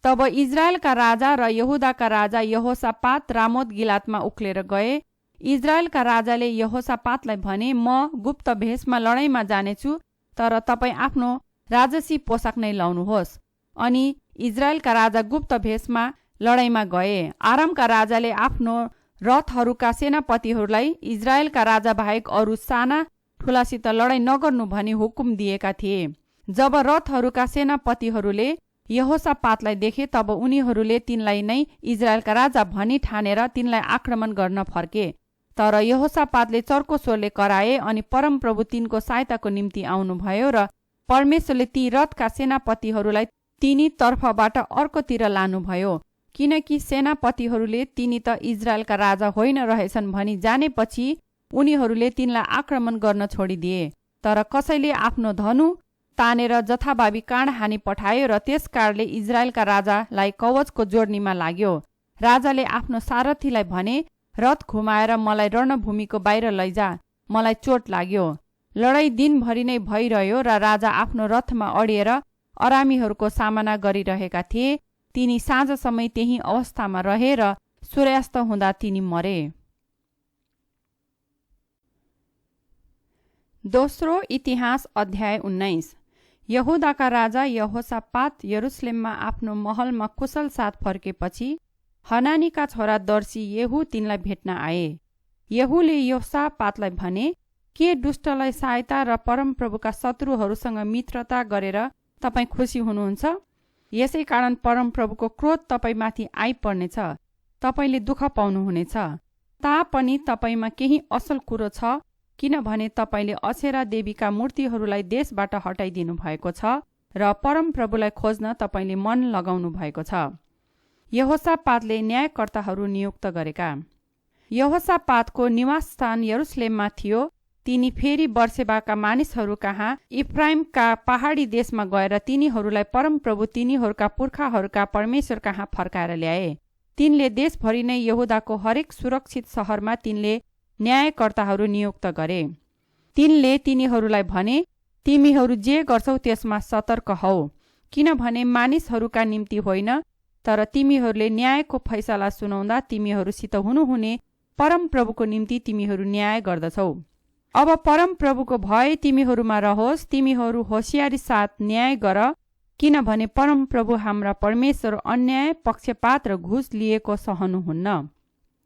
तब इजरायलका राजा र यहुदाका राजा यहोसापात रामोत गिलातमा उक्लेर गए। इजरायलका राजाले यहोसापातलाई भने, म गुप्त भेषमा लडाईँमा जानेछु, तर तपाईँ आफ्नो राजसी पोसाक नै लाउनुहोस्। अनि इजरायलका राजा गुप्त भेषमा लडाईँमा गए। आरामका राजाले आफ्नो रथहरूका सेनापतिहरूलाई इजरायलका राजा बाहेक अरू साना ठुलासित लडाईँ नगर्नु भनी हुकुम दिएका थिए। जब रथहरूका सेनापतिहरूले यहोसापातलाई देखे तब उनीहरूले तिनलाई नै इजरायलका राजा भनी ठानेर तिनलाई आक्रमण गर्न फर्के। तर यहोसापातले चर्को स्वरले कराए अनि परमप्रभु तिनको सहायताको निम्ति आउनुभयो र परमेश्वरले ती रथका सेनापतिहरूलाई तिनी तर्फबाट अर्कोतिर लानुभयो, किनकि सेनापतिहरूले तिनी त इजरायलका राजा होइन रहेछन् भनी जानेपछि उनीहरूले तिनलाई आक्रमण गर्न छोडिदिए। तर कसैले आफ्नो धनु तानेर जथाभावी काँड हानी पठायो र त्यस कारणले इजरायलका राजालाई कवचको जोड्नीमा लाग्यो। राजाले आफ्नो सारथीलाई भने, रथ घुमाएर मलाई रणभूमिको बाहिर लैजा, मलाई चोट लाग्यो। लडाईँ दिनभरि नै भइरह्यो र राजा आफ्नो रथमा अडिएर अरामीहरूको सामना गरिरहेका थिए। तिनी साँझ समय त्यही अवस्थामा रहे र सूर्यास्त हुँदा तिनी मरे। दोस्रो इतिहास अध्याय 19। यहुदाका राजा यहोसापात यरुसलेममा आफ्नो महलमा कुशल साथ फर्केपछि हनानीका छोरा दर्शी येहू तिनलाई भेट्न आए। येहूले यहोसापातलाई भने, के दुष्टलाई सहायता र परमप्रभुका शत्रुहरूसँग मित्रता गरेर तपाईँ खुसी हुनुहुन्छ? यसै कारण परमप्रभुको क्रोध तपाईमाथि आइपर्नेछ, तपाईँले दुःख पाउनुहुनेछ। तापनि तपाईँमा केही असल कुरो छ, किनभने तपाईँले असेरा देवीका मूर्तिहरूलाई देशबाट हटाइदिनु भएको छ र परमप्रभुलाई खोज्न तपाईँले मन लगाउनु भएको छ। यहोसापातले न्यायकर्ताहरू नियुक्त गरेका। यहोसापातको निवासस्थान यरुसलेममा थियो। तिनी फेरि बर्सेबाका मानिसहरू कहाँ इफ्राइमका पहाडी देशमा गएर तिनीहरूलाई परमप्रभु तिनीहरूका पुर्खाहरूका परमेश्वर कहाँ फर्काएर ल्याए। तिनले देशभरि नै यहुदाको हरेक सुरक्षित सहरमा तिनले न्यायकर्ताहरू नियुक्त गरे। तिनले तिनीहरूलाई भने, तिमीहरू जे गर्छौ त्यसमा सतर्क हौ, किनभने मानिसहरूका निम्ति होइन, तर तिमीहरूले न्यायको फैसला सुनाउँदा तिमीहरूसित हुनुहुने परमप्रभुको निम्ति तिमीहरू न्याय गर्दछौ। अब परमप्रभुको भय तिमीहरूमा रहोस्, तिमीहरू होसियारी साथ न्याय गर, किनभने परमप्रभु हाम्रा परमेश्वर अन्याय, पक्षपात र घुस लिएको सहनुहुन्न।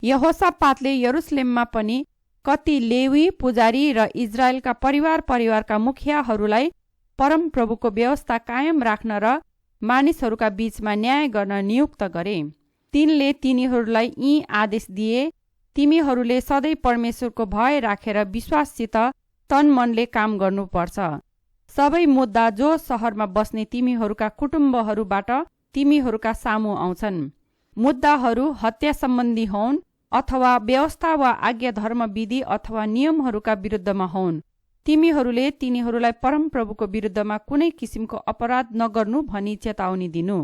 यहोसापातले यरुसलेममा पनि कति लेवी, पुजारी र इजरायलका परिवारका मुखियाहरूलाई परमप्रभुको व्यवस्था कायम राख्न र मानिसहरूका बीचमा न्याय गर्न नियुक्त गरे। तिनले तिनीहरूलाई यी आदेश दिए, तिमीहरूले सधैँ परमेश्वरको भय राखेर विश्वाससित तन मनले काम गर्नुपर्छ। सबै मुद्दा जो सहरमा बस्ने तिमीहरूका कुटुम्बहरूबाट तिमीहरूका सामु आउँछन्, मुद्दाहरू हत्या सम्बन्धी हौन् अथवा व्यवस्था वा आज्ञा धर्मविधि अथवा नियमहरूका विरुद्धमा हौन्, तिमीहरूले तिनीहरूलाई परमप्रभुको विरुद्धमा कुनै किसिमको अपराध नगर्नु भनी चेतावनी दिनु,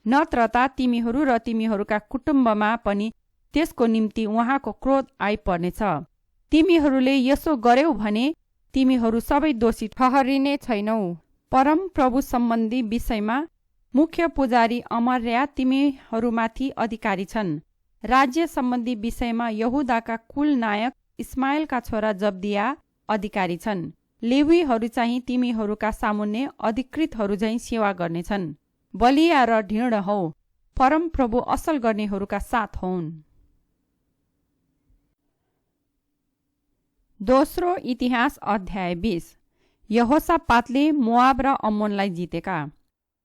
नत्रता तिमीहरू र तिमीहरूका कुटुम्बमा पनि त्यसको निम्ति उहाँको क्रोध आइपर्नेछ। तिमीहरूले यसो गर्यौ भने तिमीहरू सबै दोषी ठहरिने छैनौ। परमप्रभु सम्बन्धी विषयमा मुख्य पुजारी अमर्या तिमीहरूमाथि अधिकारी छन्। राज्य सम्बन्धी विषयमा यहुदाका कुल नायक इस्माएलका छोरा जब्दिया अधिकारी छन्। लेवीहरू चाहिँ तिमीहरूका सामुन्ने अधिकृतहरू झैं सेवा गर्नेछन्। बलिया र ढीर्ण हौ, परमप्रभु असल गर्नेहरूका साथ हौन्। दोस्रो इतिहास अध्याय 20। यहोसापातले मोआब र अम्मोनलाई जितेका।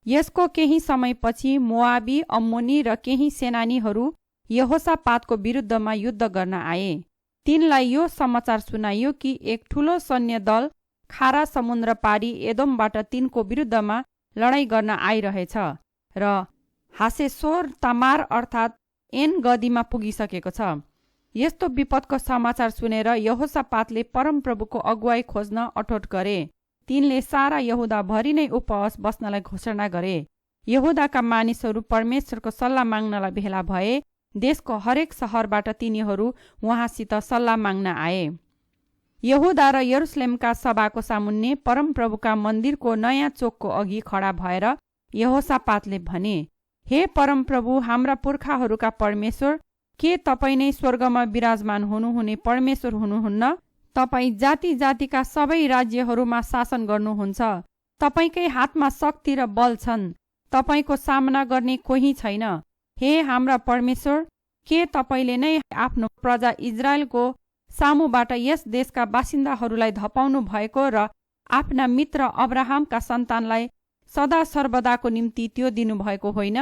यसको केही समयपछि मोआबी, अम्मोनी र केही सेनानीहरू यहोसापातको विरुद्धमा युद्ध गर्न आए। तिनलाई यो समाचार सुनाइयो कि एक ठूलो सैन्य दल खारा समुद्र पारी एदोमबाट तिनको विरुद्धमा लडाईँ गर्न आइरहेछ र हासेसोर तामार अर्थात् एन गदीमा पुगिसकेको छ। यस्तो विपदको समाचार सुनेर यहोसापातले परमप्रभुको अगुवाई खोज्न अठोट गरे। तिनले सारा यहुदाभरि नै उपवास बस्नलाई घोषणा गरे। यहुदाका मानिसहरू परमेश्वरको सल्लाह माग्नलाई भेला भए। देशको हरेक सहरबाट तिनीहरू उहाँसित सल्लाह माग्न आए। यहुदा र यरुसलेमका सभाको सामुन्ने परमप्रभुका मन्दिरको नयाँ चोकको अघि खडा भएर यहोसापातले भने, हे परमप्रभु, हाम्रा पुर्खाहरूका परमेश्वर, के तपाईँ नै स्वर्गमा विराजमान हुनुहुने परमेश्वर हुनुहुन्न? तपाईँ जाति जातिका सबै राज्यहरूमा शासन गर्नुहुन्छ। तपाईँकै हातमा शक्ति र बल छन्। तपाईँको सामना गर्ने कोही छैन। हे हाम्रा परमेश्वर, के तपाईँले नै आफ्नो प्रजा इजरायलको सामुबाट यस देशका बासिन्दाहरूलाई धपाउनु भएको र आफ्ना मित्र अब्राहमका सन्तानलाई सदा सर्वदाको निम्ति त्यो दिनुभएको होइन?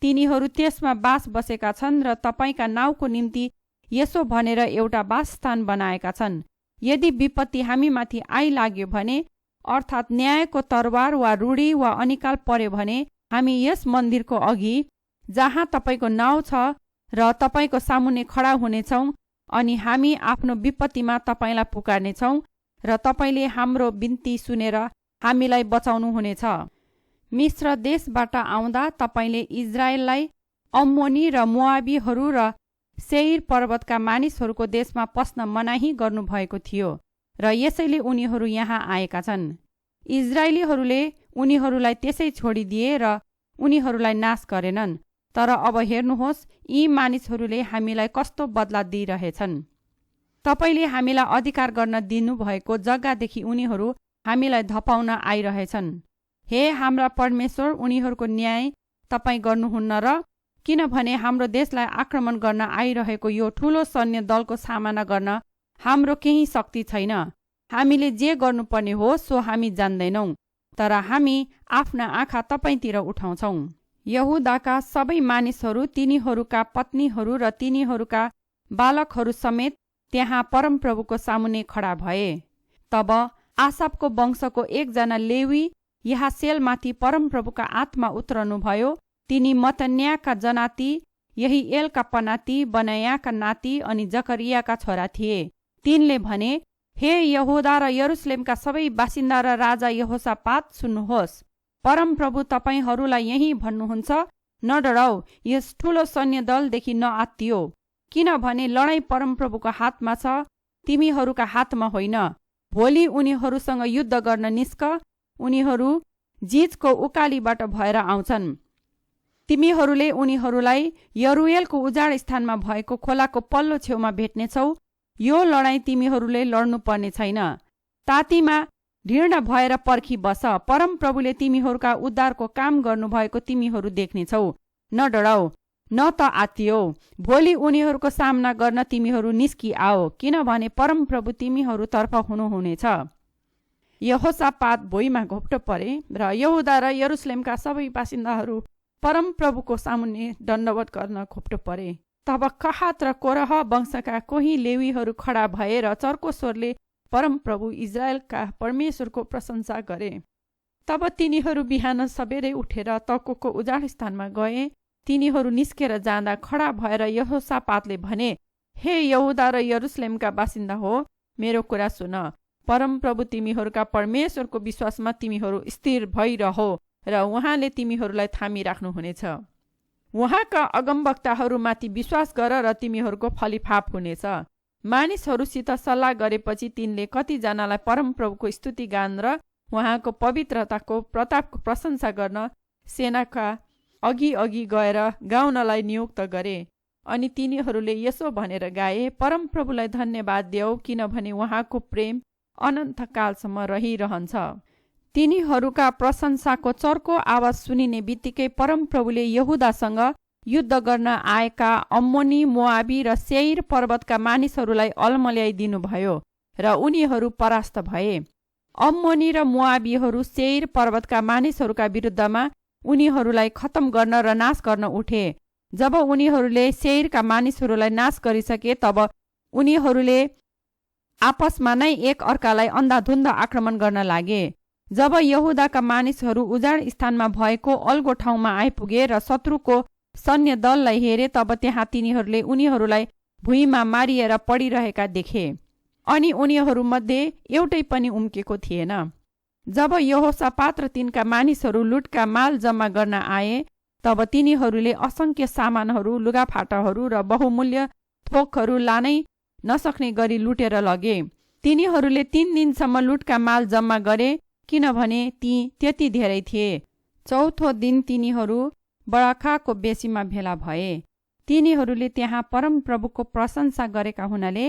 तिनीहरू त्यसमा बास बसेका छन् र तपाईँका नाउँको निम्ति यसो भनेर एउटा वासस्थान बनाएका छन्, यदि विपत्ति हामीमाथि आइलाग्यो भने अर्थात् न्यायको तरवार वा रूढी वा अनिकाल पर्यो भने हामी यस मन्दिरको अघि जहाँ तपाईँको नाउँ छ र तपाईँको सामुन्ने खडा हुनेछौँ अनि हामी आफ्नो विपत्तिमा तपाईँलाई पुकार्नेछौँ र तपाईँले हाम्रो बिन्ती सुनेर हामीलाई बचाउनुहुनेछ। मिस्र देशबाट आउँदा तपाईँले इजरायललाई अम्मोनी र मोआबीहरू र सेईर पर्वतका मानिसहरूको देशमा पस्न मनाही गर्नुभएको थियो र यसैले उनीहरू यहाँ आएका छन्। इजरायलीहरूले उनीहरूलाई त्यसै छोडिदिए र उनीहरूलाई नाश गरेनन्। तर अब हेर्नुहोस्, यी मानिसहरूले हामीलाई कस्तो बदला दिइरहेछन्। तपाईँले हामीलाई अधिकार गर्न दिनुभएको जग्गादेखि उनीहरू हामीलाई धपाउन आइरहेछन्। हे हाम्रा परमेश्वर, उनीहरूको न्याय तपाईँ गर्नुहुन्न र किनभने हाम्रो देशलाई आक्रमण गर्न आइरहेको यो ठूलो सैन्य दलको सामना गर्न हाम्रो केही शक्ति छैन। हामीले जे गर्नुपर्ने हो सो हामी जान्दैनौँ, तर हामी आफ्ना आँखा तपाईँतिर उठाउँछौँ। यहुदाका सबै मानिसहरू, तिनीहरूका पत्नीहरू र तिनीहरूका बालकहरू समेत त्यहाँ परमप्रभुको सामुन्ने खडा भए। तब आसापको वंशको एकजना लेवी याहसेलमाथि परमप्रभुका आत्मा उत्रनुभयो। तिनी मतन्याका जनाती, यहीएलका पनाती, बनायाका नाति अनि जकरियाका छोरा थिए। तिनले भने, हे यहुदा र यरुसलेमका सबै बासिन्दा र राजा यहोसापात, सुन्नुहोस्। परमप्रभु तपाईहरूलाई यही भन्नुहुन्छ, नडराऊ, यस ठूलो सैन्य दलदेखि नआत्तियो, किनभने लडाईँ परमप्रभुको हातमा छ, तिमीहरूका हातमा होइन। भोलि उनीहरूसँग युद्ध गर्न निस्क, उनीहरू जीजको उकालीबाट भएर आउँछन्। तिमीहरूले उनीहरूलाई यरुएलको उजाड स्थानमा भएको खोलाको पल्लो छेउमा भेट्नेछौ। यो लडाईँ तिमीहरूले लड्नुपर्ने छैन। तातीमा ढीर्ण भएर पर्खी बस, परमप्रभुले तिमीहरूका उद्धारको काम गर्नुभएको तिमीहरू देख्नेछौ। न डराऊ, न त आत्तियो। भोलि उनीहरूको सामना गर्न तिमीहरू निस्कि आओ, किनभने परमप्रभु तिमीहरूतर्फ हुनुहुनेछ। यहोसापात भुइँमा घोप्टो परे र यहुदा र यरुसलेमका सबै बासिन्दाहरू परमप्रभुको सामुन्ने दण्डवत गर्न घोप्टो परे। तब कहात र कोरह वंशका कोही लेवीहरू खडा भएर चर्को स्वरले परमप्रभु इजरायलका परमेश्वरको प्रशंसा गरे। तब तिनीहरू बिहान सबेरै उठेर तकोको उजाड स्थानमा गए। तिनीहरू निस्केर जाँदा खडा भएर यहोसापातले भने, हे यहुदा र यरुसलेमका बासिन्दा हो, मेरो कुरा सुन। परमप्रभु तिमीहरूका परमेश्वरको विश्वासमा तिमीहरू स्थिर भइरहो र उहाँले तिमीहरूलाई थामिराख्नुहुनेछ। उहाँका अगमवक्ताहरूमाथि विश्वास गर र तिमीहरूको फलिफाप हुनेछ। मानिसहरूसित सल्लाह गरेपछि तिनले कतिजनालाई परमप्रभुको स्तुति गान र उहाँको पवित्रताको प्रतापको प्रशंसा गर्न सेनाका अघि अघि गएर गाउनलाई नियुक्त गरे। अनि तिनीहरूले यसो भनेर गाए, परमप्रभुलाई धन्यवाद देऊ, किनभने उहाँको प्रेम अनन्तकालसम्म रहिरहन्छ। तिनीहरूका प्रशंसाको चर्को आवाज सुनिने बित्तिकै परमप्रभुले यहुदासँग युद्ध गर्न आएका अम्मोनी, मोआबी र सेईर पर्वतका मानिसहरूलाई अल्मल्याइदिनुभयो र उनीहरू परास्त भए। अम्मोनी र मोआबीहरू सेईर पर्वतका मानिसहरूका विरुद्धमा उनीहरूलाई खत्तम गर्न र नाश गर्न उठे। जब उनीहरूले सेईरका मानिसहरूलाई नाश गरिसके, तब उनीहरूले आपसमा नै एक अर्कालाई अन्धाधुन्ध आक्रमण गर्न लागे। जब यहुदाका मानिसहरू उजाड स्थानमा भएको अल्गो ठाउँमा आइपुगे र शत्रुको सैन्य दललाई हेरे, तब त्यहाँ तिनीहरूले उनीहरूलाई भुइँमा मारिएर पडिरहेका देखे अनि उनीहरूमध्ये एउटै पनि उम्केको थिएन। जब यहोसापात र तिनका मानिसहरू लुटका माल जम्मा गर्न आए, तब तिनीहरूले असंख्य सामानहरू, लुगाफाटाहरू र बहुमूल्य थोकहरू लानै नसक्ने गरी लुटेर लगे। तिनीहरूले 3 दिनसम्म लुटका माल जम्मा गरे, किनभने ती त्यति धेरै थिए। चौथो दिन तिनीहरू बडाखाको बेसीमा भेला भए। तिनीहरूले त्यहाँ परमप्रभुको प्रशंसा गरेका हुनाले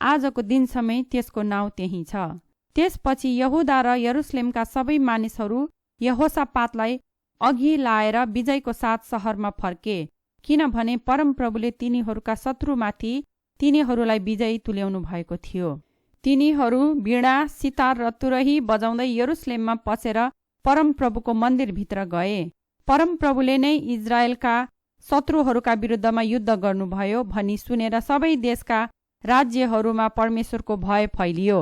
आजको दिनसम्मै त्यसको नाउँ त्यही छ। त्यसपछि यहुदा र यरुसलेमका सबै मानिसहरू यहोसापातलाई अघि लाएर विजयको साथ सहरमा फर्के, किनभने परमप्रभुले तिनीहरूका शत्रुमाथि तिनीहरूलाई विजयी तुल्याउनु भएको थियो। तिनीहरू वीणा, सितार र तुरही बजाउँदै यरुसलेममा पसेर परमप्रभुको मन्दिरभित्र गए। परमप्रभुले नै इजरायलका शत्रुहरूका विरुद्धमा युद्ध गर्नुभयो भनी सुनेर सबै देशका राज्यहरूमा परमेश्वरको भय फैलियो।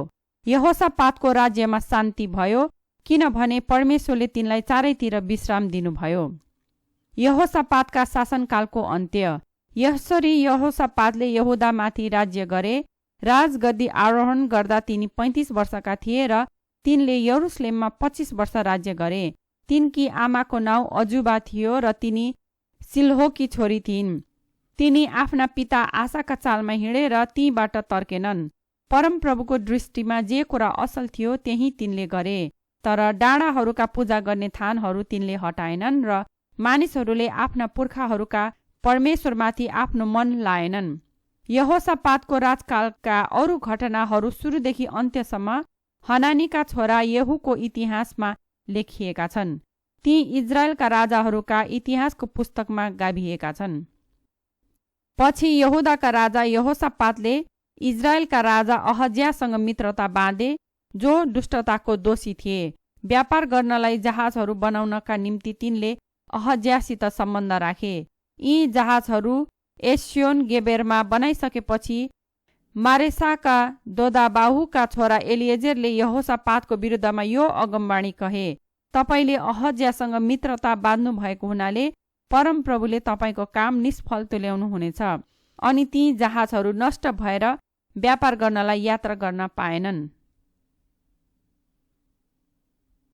यहोसापातको राज्यमा शान्ति भयो किनभने परमेश्वरले तिनलाई चारैतिर विश्राम दिनुभयो। यहोसापातका शासनकालको अन्त्य। यसरी यहोसापातले यहुदामाथि राज्य गरे। राजगद्दी आरोहण गर्दा तिनी 35 वर्षका थिए र तिनले यरुसलेममा 25 वर्ष राज्य गरे। तिनकी आमाको नाउँ अजुबा थियो र तिनी सिल्होकी छोरी थिइन्। तिनी आफ्ना पिता आशाका चालमा हिँडेर तीबाट तर्केनन्। परमप्रभुको दृष्टिमा जे कुरा असल थियो त्यही तिनले गरे। तर डाँडाहरूका पूजा गर्ने थानहरू तिनले हटाएनन् र मानिसहरूले आफ्ना पुर्खाहरूका परमेश्वरमाथि आफ्नो मन लाएनन्। यहोसापातको राजकालका अरू घटनाहरू सुरुदेखि अन्त्यसम्म हनानीका छोरा येहूको इतिहासमा लेखिएका छन्। ती इजरायलका राजाहरूका इतिहासको पुस्तकमा गाभिएका छन्। पछि यहुदाका राजा यहोसापातले इजरायलका राजा अहज्यासँग मित्रता बाँधे, जो दुष्टताको दोषी थिए। व्यापार गर्नलाई जहाजहरू बनाउनका निम्ति तिनले अहज्यासित सम्बन्ध राखे। यी जहाजहरू एस्योन गेबेरमा बनाइसकेपछि मारेसाका दोदाबाहुका छोरा एलिएजेरले यहोसापातको विरुद्धमा यो अगमवाणी कहे, तपाईले अहज्यासँग मित्रता बाँध्नु भएको हुनाले परमप्रभुले तपाईँको काम निष्फल तुल्याउनु हुनेछ। अनि ती जहाजहरू नष्ट भएर व्यापार गर्नलाई यात्रा गर्न पाएनन्।